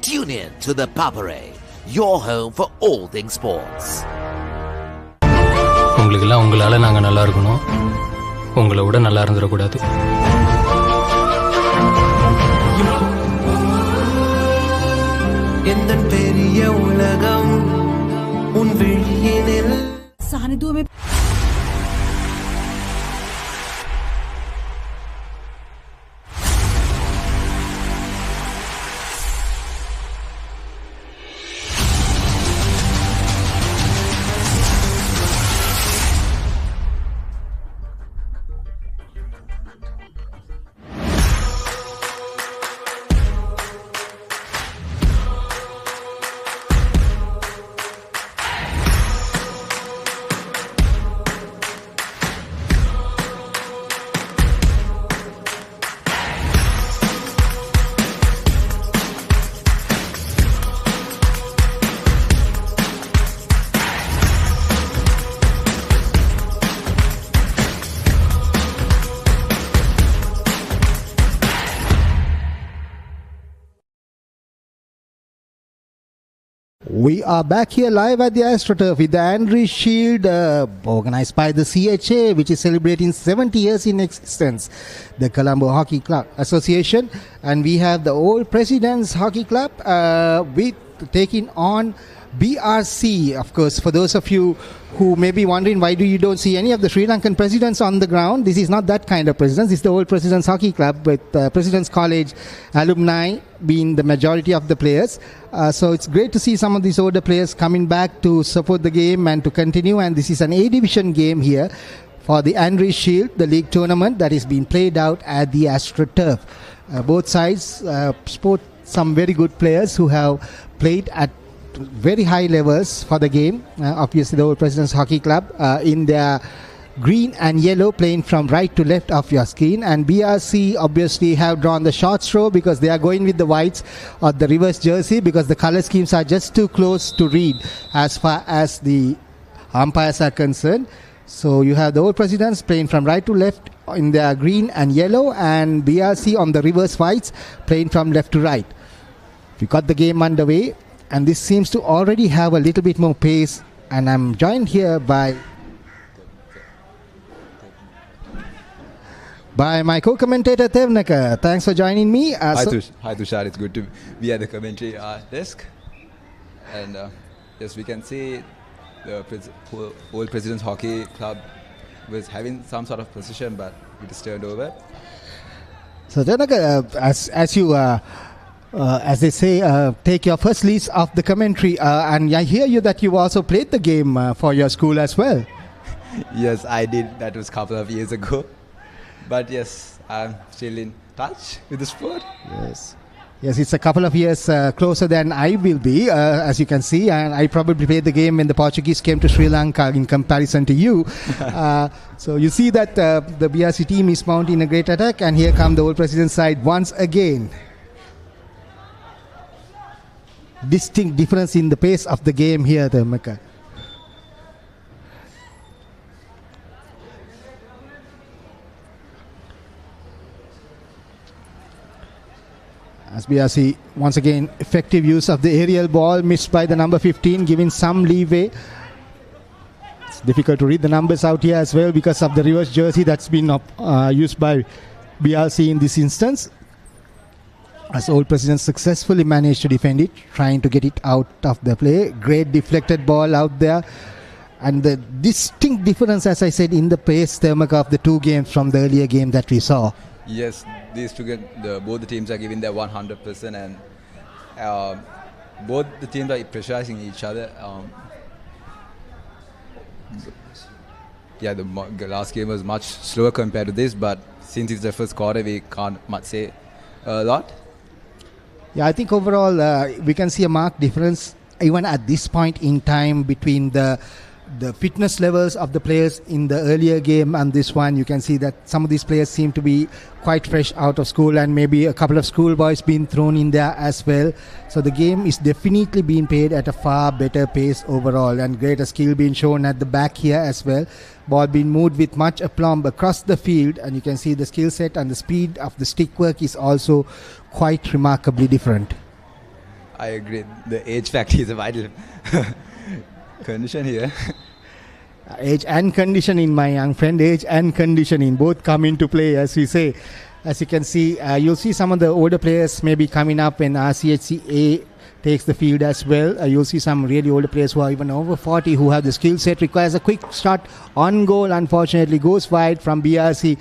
Tune in to the Papare, your home for all things sports. உங்களுக்கெல்லாம் உங்களால் நாங்கள் நல்லா இருக்கணும், உங்களை விட நல்லா இருந்துடக்கூடாது. எந்த பெரிய உலகம் உன் விழியினில் සහනිදුව මේ We are back here live at the Astro with the Andriez Shield organized by the CHA, which is celebrating 70 years in existence, the Colombo Hockey Club Association. And we have the old President's Hockey Club with taking on BRC. Of course, for those of you who may be wondering why you don't see any of the Sri Lankan presidents on the ground, this is not that kind of presidents. It's the old President's Hockey Club with President's College alumni being the majority of the players. So it's great to see some of these older players coming back to support the game and to continue. And this is an A division game here for the Andriez Shield, the league tournament that is being played out at the Astro turf. Both sides sport some very good players who have played at very high levels for the game. Obviously the old President's Hockey Club in their green and yellow, playing from right to left of your screen, and BRC obviously have drawn the short straw because they are going with the whites or the reverse jersey because the color schemes are just too close to read as far as the umpires are concerned. So you have the old Presidents playing from right to left in their green and yellow, and BRC on the reverse whites playing from left to right. We got the game underway, and this seems to already have a little bit more pace, and I'm joined here by my co-commentator Tevnaka. Thanks for joining me. Hi Tushar, it's good to be at the commentary desk. And yes, we can see the old President's Hockey Club was having some sort of position, but it is turned over. So Tevnaka, as you as they say, take your first lease of the commentary, and I hear you that you also played the game for your school as well. Yes, I did. That was a couple of years ago. But yes, I'm still in touch with the sport. Yes, it's a couple of years closer than I will be, as you can see. And I probably played the game when the Portuguese came to Sri Lanka in comparison to you. So you see that the BRC team is mounting a great attack. And here come the old President's side once again. Distinct difference in the pace of the game here, Mecca. As BRC, once again, effective use of the aerial ball, missed by the number 15, giving some leeway. It's difficult to read the numbers out here as well because of the reverse jersey that's been used by BRC in this instance. As old President successfully managed to defend it, trying to get it out of the play. Great deflected ball out there. And the distinct difference, as I said, in the pace, Thermaka, of the two games from the earlier game that we saw. Yes, these two both the teams are giving their 100%, and both the teams are pressurizing each other. The last game was much slower compared to this, but since it's the first quarter, we can't much say a lot. Yeah, I think overall we can see a marked difference even at this point in time between the the fitness levels of the players in the earlier game and this one, you can see that some of these players seem to be quite fresh out of school, and maybe a couple of schoolboys being thrown in there as well. So the game is definitely being played at a far better pace overall, and greater skill being shown at the back here as well. Ball being moved with much aplomb across the field, and you can see the skill set and the speed of the stick work is also quite remarkably different. I agree. The age factor is a vital condition here. Age and conditioning, my young friend. Age and conditioning both come into play, as we say. As you can see, you'll see some of the older players maybe coming up when RCHCA takes the field as well. You'll see some really older players who are even over 40 who have the skill set. Requires a quick shot on goal. Unfortunately, goes wide from BRC.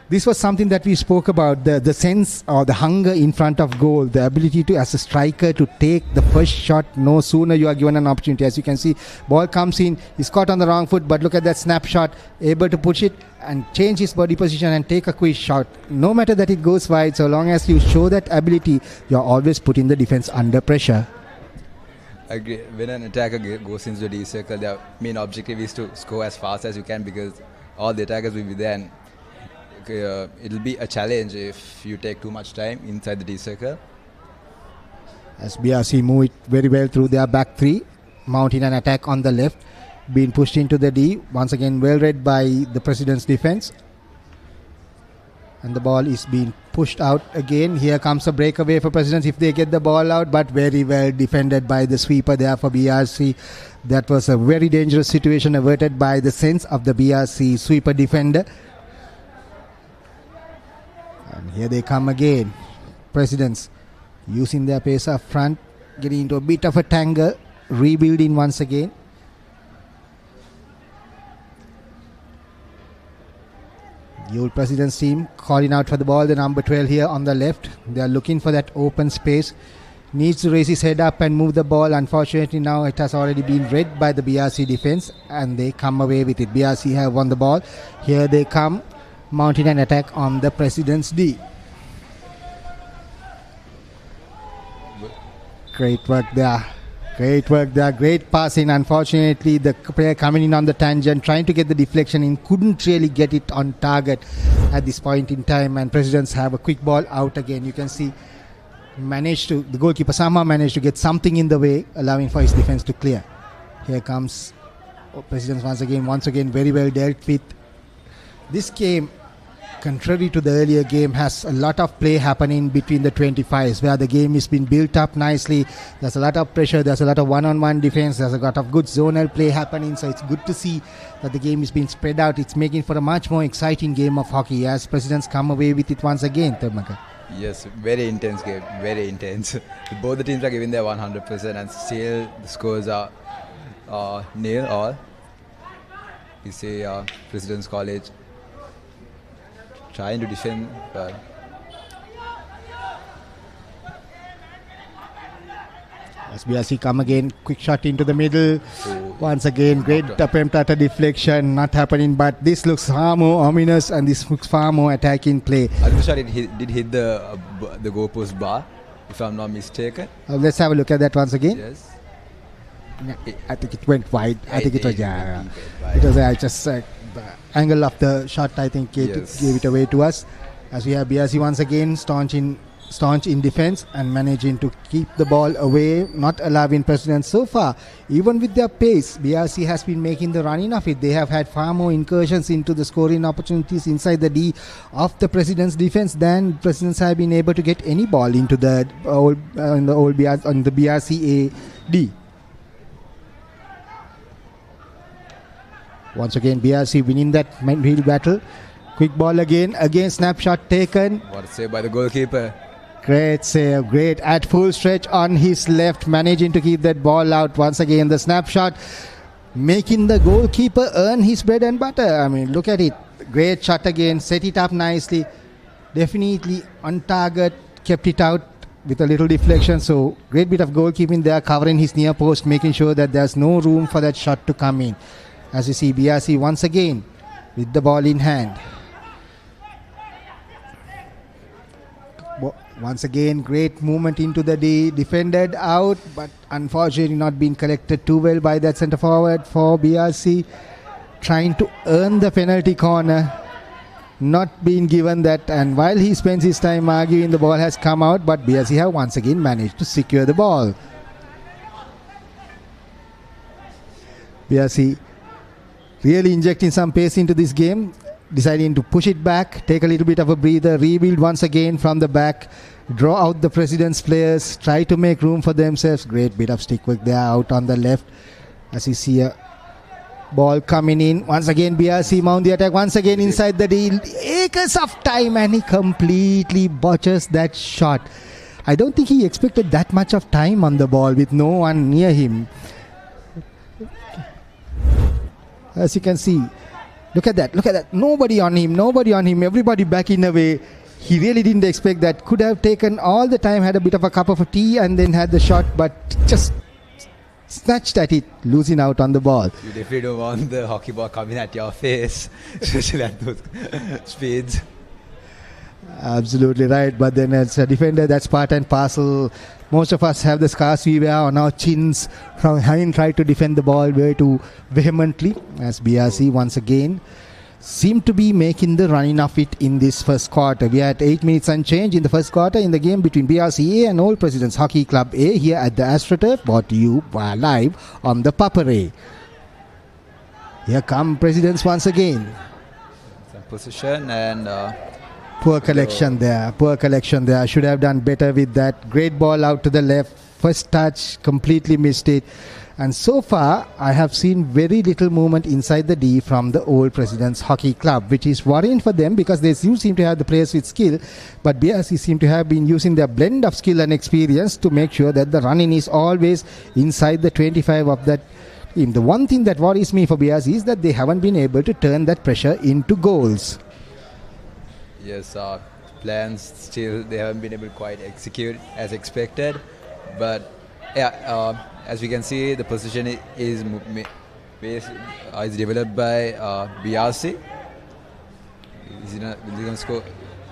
This was something that we spoke about, the sense or the hunger in front of goal, the ability to, as a striker, to take the first shot no sooner you are given an opportunity. As you can see, ball comes in, he's caught on the wrong foot, but look at that snapshot, able to push it and change his body position and take a quick shot. No matter that it goes wide, so long as you show that ability, you're always putting the defense under pressure. I agree. When an attacker goes into the D circle, their main objective is to score as fast as you can, because all the attackers will be there, and it'll be a challenge if you take too much time inside the D circle. As BRC move it very well through their back three, mounting an attack on the left, being pushed into the D. Once again, well read by the President's defense. And the ball is being pushed out again. Here comes a breakaway for Presidents if they get the ball out, but very well defended by the sweeper there for BRC. That was a very dangerous situation averted by the sense of the BRC sweeper defender. And here they come again. Presidents using their pace up front, getting into a bit of a tangle, rebuilding once again. The old Presidents team calling out for the ball, the number 12 here on the left. They are looking for that open space. Needs to raise his head up and move the ball. Unfortunately, now it has already been read by the BRC defense, and they come away with it. BRC have won the ball. Here they come, mounting an attack on the President's D. Great work there. Great work there. Great passing. Unfortunately, the player coming in on the tangent, trying to get the deflection in, couldn't really get it on target at this point in time. And Presidents have a quick ball out again. You can see the goalkeeper somehow managed to get something in the way, allowing for his defense to clear. Here comes Presidents once again very well dealt with. This game, contrary to the earlier game, has a lot of play happening between the 25s, where the game is being built up nicely. There's a lot of pressure, there's a lot of one-on-one defense, there's a lot of good zonal play happening, so it's good to see that the game is being spread out. It's making for a much more exciting game of hockey as Presidents come away with it once again. Termaka. Yes, very intense game, very intense. Both the teams are giving their 100%, and still the scores are nil all. You see President's College trying to defend, but as BRC come again, quick shot into the middle. Once again, great attempt at a deflection, not happening, but this looks far more ominous and this looks far more attacking play. I think it did hit the goalpost bar, if I'm not mistaken. Let's have a look at that once again. Yes. I think it went wide. I think it was it was just the angle of the shot, I think, gave it away to us. As we have BRC once again staunch in defense and managing to keep the ball away, not allowing Presidents so far. Even with their pace, BRC has been making the running of it. They have had far more incursions into the scoring opportunities inside the D of the Presidents defense than Presidents have been able to get any ball into the BRC D. Once again, BRC winning that midfield battle. Quick ball again snapshot taken. What a save by the goalkeeper. Great save, great. At full stretch on his left, managing to keep that ball out. Once again, the snapshot, making the goalkeeper earn his bread and butter. I mean, look at it. Great shot again, set it up nicely. Definitely on target, kept it out with a little deflection. So, great bit of goalkeeping there, covering his near post, making sure that there's no room for that shot to come in. As you see, BRC once again with the ball in hand. Once again, great movement into the D. Defended out, but unfortunately not being collected too well by that centre forward for BRC. Trying to earn the penalty corner. Not being given that, and while he spends his time arguing, the ball has come out, but BRC have once again managed to secure the ball. BRC really injecting some pace into this game, deciding to push it back, take a little bit of a breather, rebuild once again from the back, draw out the President's players, try to make room for themselves. Great bit of stick work there out on the left, as you see a ball coming in. Once again BRC mount the attack, once again inside the D. Acres of time, and he completely botches that shot. I don't think he expected that much of time on the ball with no one near him. As you can see, look at that, nobody on him, everybody backing away. He really didn't expect that. Could have taken all the time, had a bit of a cup of tea and then had the shot, but just snatched at it, losing out on the ball. You definitely don't want the hockey ball coming at your face, especially at those speeds. Absolutely right, but then as a defender, that's part and parcel. Most of us have the scars we wear on our chins from having tried to defend the ball way too vehemently, as BRC once again seem to be making the running of it in this first quarter. We had 8 minutes and change in the first quarter in the game between BRC A and Old Presidents Hockey Club A here at the Astro, brought to you live on the Papare. Here come Presidents once again. Some position and poor collection there. Should have done better with that. Great ball out to the left. First touch, completely missed it. And so far, I have seen very little movement inside the D from the Old Presidents Hockey Club, which is worrying for them because they seem to have the players with skill, but BRC seem to have been using their blend of skill and experience to make sure that the running is always inside the 25 of that team. The one thing that worries me for BRC is that they haven't been able to turn that pressure into goals. Yes, plans still they haven't been able to quite execute as expected, but yeah, as we can see, the position is developed by BRC. Is he going to score?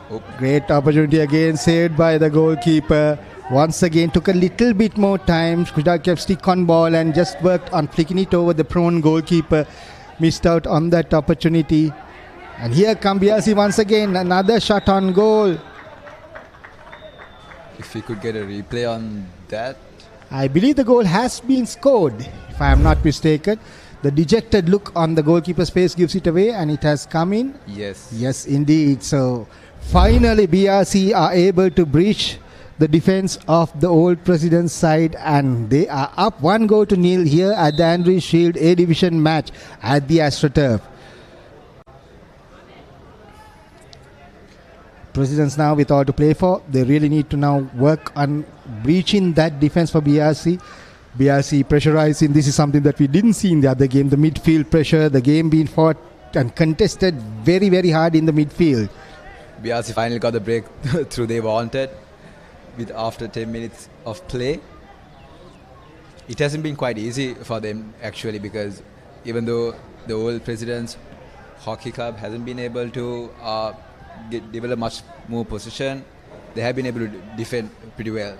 Oh. Great opportunity again, saved by the goalkeeper. Once again, took a little bit more time. Could have kept stick on ball and just worked on flicking it over the prone goalkeeper. Missed out on that opportunity. And here come BRC once again, another shot on goal. If we could get a replay on that. I believe the goal has been scored, if I am not mistaken. The dejected look on the goalkeeper's face gives it away, and it has come in. Yes. Yes, indeed. So finally BRC are able to breach the defense of the Old President's side, and they are up 1-0 here at the Andriez Shield A Division match at the Astro. Presidents now with all to play for. They really need to now work on breaching that defense for BRC. BRC pressurizing. This is something that we didn't see in the other game. The midfield pressure, the game being fought and contested very, very hard in the midfield. BRC finally got the breakthrough they wanted with after 10 minutes of play. It hasn't been quite easy for them actually, because even though the Old Presidents Hockey Club hasn't been able to develop much more position, they have been able to defend pretty well.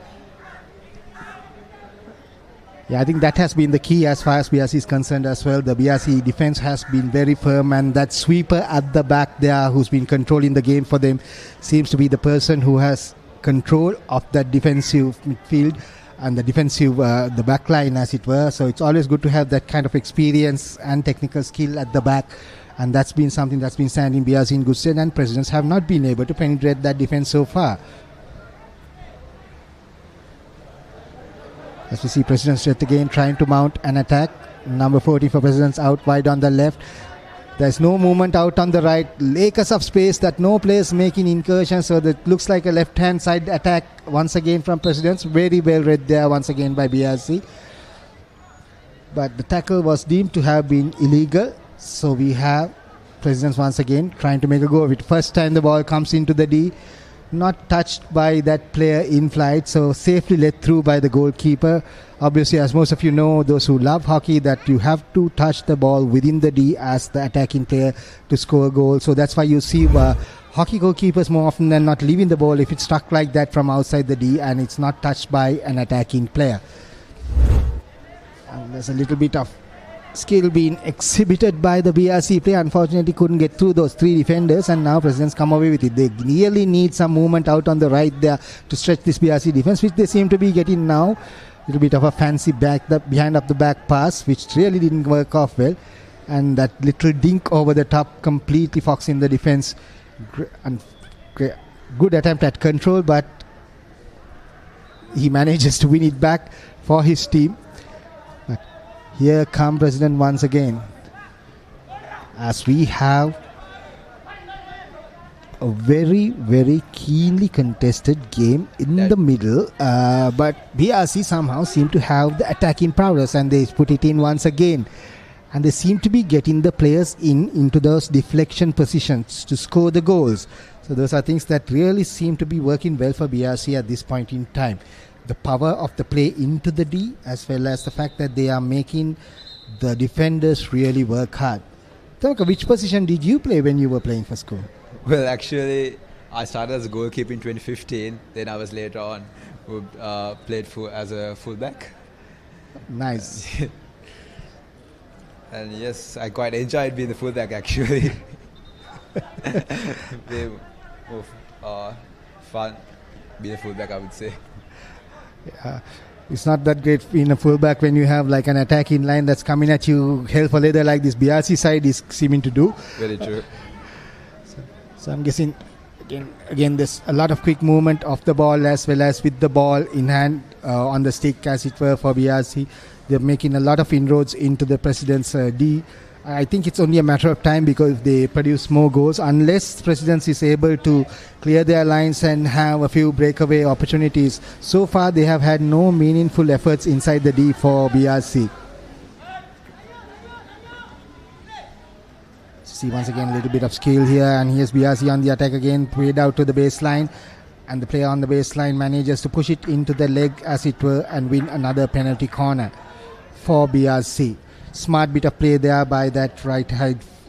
Yeah, I think that has been the key as far as BRC is concerned as well. The BRC defense has been very firm, and that sweeper at the back there who's been controlling the game for them seems to be the person who has control of that defensive midfield and the defensive, the back line as it were. So it's always good to have that kind of experience and technical skill at the back. And that's been something that's been standing BRC in good stead, and Presidents have not been able to penetrate that defense so far. As we see Presidents yet again trying to mount an attack. Number 40 for Presidents out wide on the left. There's no movement out on the right. Acres of space that no players making incursions, so that looks like a left-hand side attack once again from Presidents. Very well read there once again by BRC. But the tackle was deemed to have been illegal. So we have Presidents once again trying to make a go of it. First time the ball comes into the D. Not touched by that player in flight, so safely let through by the goalkeeper. Obviously, as most of you know, those who love hockey, that you have to touch the ball within the D as the attacking player to score a goal. So that's why you see Hockey goalkeepers more often than not leaving the ball if it's struck like that from outside the D and it's not touched by an attacking player. And there's a little bit of skill being exhibited by the BRC player. Unfortunately couldn't get through those three defenders, and now Presidents come away with it. They really need some movement out on the right there to stretch this BRC defense, which they seem to be getting now. A little bit of a fancy behind up the back pass, which really didn't work off well, and that little dink over the top completely foxing the defense. Good attempt at control, but he manages to win it back for his team. But here come President once again, as we have a very, very keenly contested game in the middle, but BRC somehow seem to have the attacking prowess, and they put it in once again. And they seem to be getting the players into those deflection positions to score the goals. So those are things that really seem to be working well for BRC at this point in time. The power of the play into the D, as well as the fact that they are making the defenders really work hard. Tamaka, which position did you play when you were playing for school? Well, actually, I started as a goalkeeper in 2015. Then I was later on played as a fullback. Nice. And yes, I quite enjoyed being the fullback actually. They more fun being a fullback, I would say. Yeah. It's not that great being a fullback when you have like an attacking line that's coming at you hell for leather like this BRC side is seeming to do. Very true. So I'm guessing again there's a lot of quick movement of the ball as well as with the ball in hand on the stick, as it were, for BRC. They're making a lot of inroads into the President's D. I think it's only a matter of time because they produce more goals. Unless Presidents is able to clear their lines and have a few breakaway opportunities. So far they have had no meaningful efforts inside the D for BRC. See once again a little bit of skill here, and here's BRC on the attack again, played out to the baseline. And the player on the baseline manages to push it into the leg, as it were, and win another penalty corner for BRC. Smart bit of play there by that right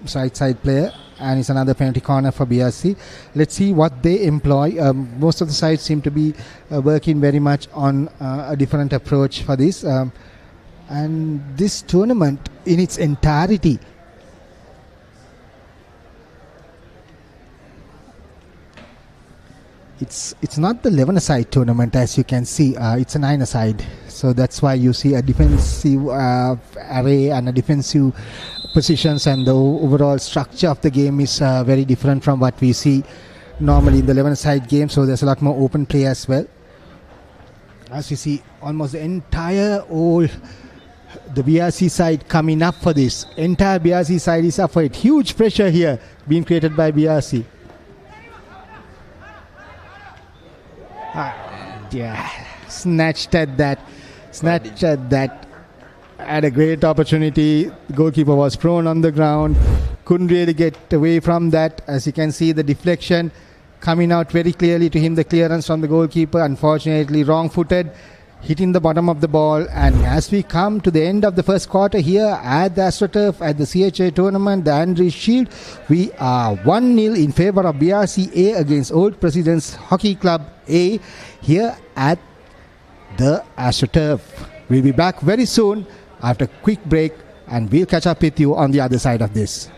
side player, and it's another penalty corner for BRC. Let's see what they employ. Most of the sides seem to be working very much on a different approach for this. And this tournament in its entirety, it's not the 11-a-side tournament, as you can see. It's a 9-a-side. So that's why you see a defensive array and a defensive positions, and the overall structure of the game is very different from what we see normally in the 11-a-side game. So there's a lot more open play as well. As you see, almost the entire the BRC side coming up for this. Entire BRC side is up for it. Huge pressure here being created by BRC. Snatched at that. Had a great opportunity. The goalkeeper was prone on the ground. Couldn't really get away from that. As you can see, the deflection coming out very clearly to him. The clearance from the goalkeeper, unfortunately wrong-footed, hitting the bottom of the ball. And as we come to the end of the first quarter here at the AstroTurf at the CHA tournament, the Andriez Shield, we are 1-0 in favor of BRC A against Old Presidents Hockey Club A here at the AstroTurf. We'll be back very soon after a quick break, and we'll catch up with you on the other side of this.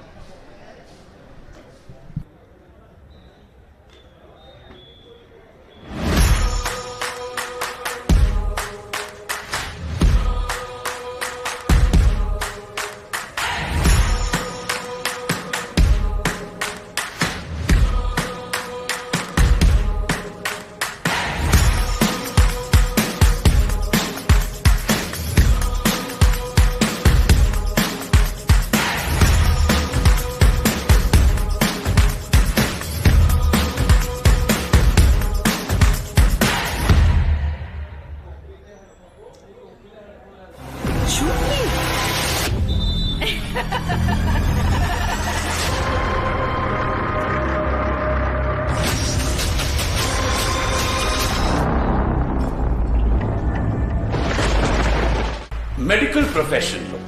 Medical ప్రొఫెషన్లో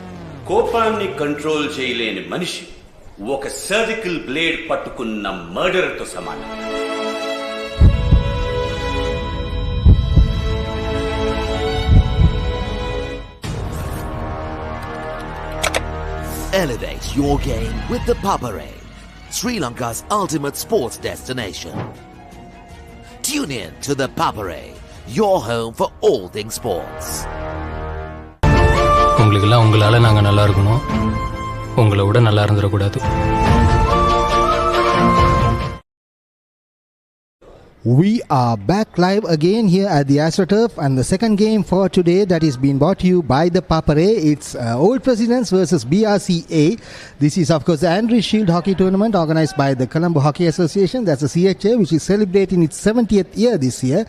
కోపాన్ని control చేయలేని మనిషి ఒక surgical blade పట్టుకున్న మర్డర్తో సమానం. Elevate your game with the Papare, Sri Lanka's ultimate sports destination. Tune in to the Papare, your home for all things sports. உங்களுக்கெல்லாம் உங்களால நாங்க நல்லா இருக்கணும், உங்களை விட நல்லா இருந்துடக்கூடாது. We are back live again here at the AstroTurf, and the second game for today that is being brought to you by the Papare. It's Old Presidents versus BRCA. This is of course the Andriez Shield Hockey Tournament organized by the Colombo Hockey Association. That's the CHA, which is celebrating its 70th year this year.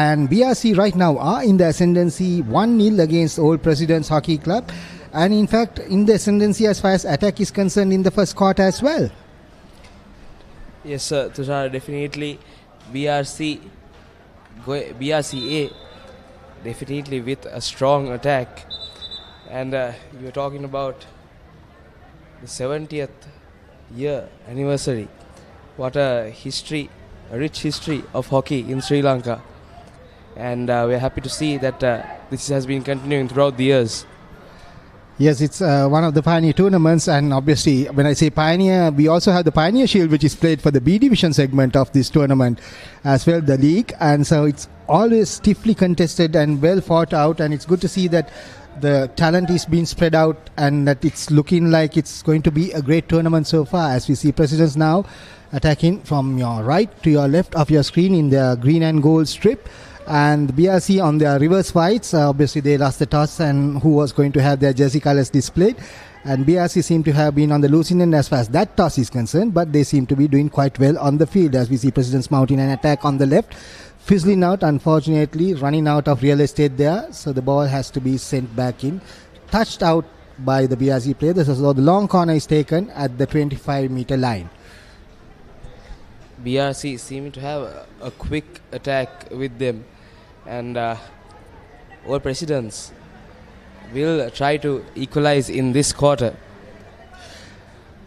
And BRC right now are in the ascendancy 1-0 against Old Presidents Hockey Club. And in fact, in the ascendancy as far as attack is concerned in the first quarter as well. Yes, sir, Tushar, definitely. BRCA definitely with a strong attack, and you're talking about the 70th year anniversary. What a history, a rich history of hockey in Sri Lanka, and we're happy to see that this has been continuing throughout the years. Yes, it's one of the pioneer tournaments, and obviously when I say pioneer, we also have the Pioneer Shield, which is played for the B division segment of this tournament as well, the league, and so it's always stiffly contested and well fought out, and it's good to see that the talent is being spread out and that it's looking like it's going to be a great tournament so far, as we see Presidents now attacking from your right to your left of your screen in the green and gold strip. And BRC on their reverse fights, obviously they lost the toss and who was going to have their jersey colors displayed, and BRC seem to have been on the losing end as far as that toss is concerned, but they seem to be doing quite well on the field, as we see Presidents mounting an attack on the left, fizzling out, unfortunately running out of real estate there, so the ball has to be sent back in, touched out by the BRC player. This is how the long corner is taken at the 25-meter line. BRC seem to have a quick attack with them, and Old Presidents will try to equalize in this quarter.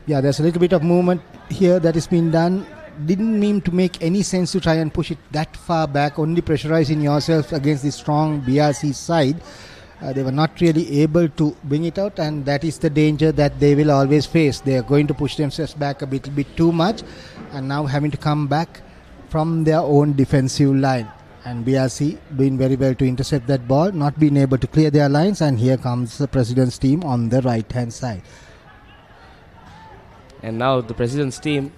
Yeah, there's a little bit of movement here that is being done. Didn't mean to make any sense to try and push it that far back, only pressurizing yourself against the strong BRC side. They were not really able to bring it out, and that is the danger that they will always face. They are going to push themselves back a little bit too much, and now having to come back from their own defensive line. And BRC doing very well to intercept that ball, not being able to clear their lines, and here comes the President's team on the right hand side. And now the President's team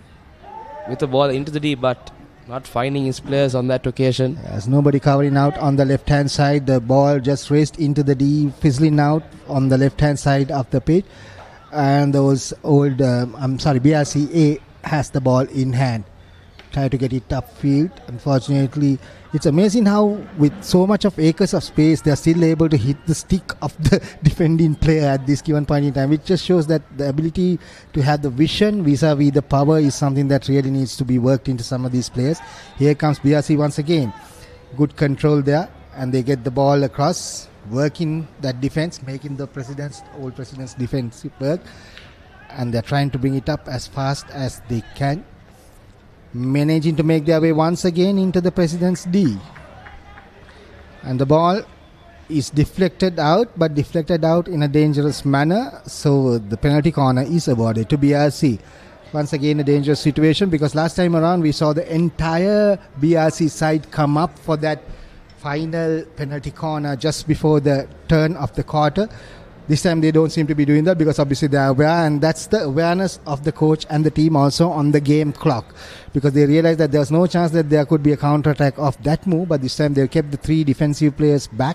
with the ball into the D, but not finding his players on that occasion. There's nobody covering out on the left hand side. The ball just raced into the D, fizzling out on the left hand side of the pitch, and those old BRCA has the ball in hand, try to get it upfield. Unfortunately, it's amazing how with so much of acres of space they are still able to hit the stick of the defending player at this given point in time, which just shows that the ability to have the vision vis-a-vis the power is something that really needs to be worked into some of these players. Here comes BRC once again, good control there, and they get the ball across, working that defense, making the Old Presidents defensive work, and they're trying to bring it up as fast as they can, managing to make their way once again into the President's D. And the ball is deflected out, but deflected out in a dangerous manner, so the penalty corner is awarded to BRC. Once again a dangerous situation, because last time around we saw the entire BRC side come up for that final penalty corner just before the turn of the quarter. This time they don't seem to be doing that, because obviously they are aware, and that's the awareness of the coach and the team also on the game clock, because they realized that there's no chance that there could be a counter-attack of that move, but this time they kept the three defensive players back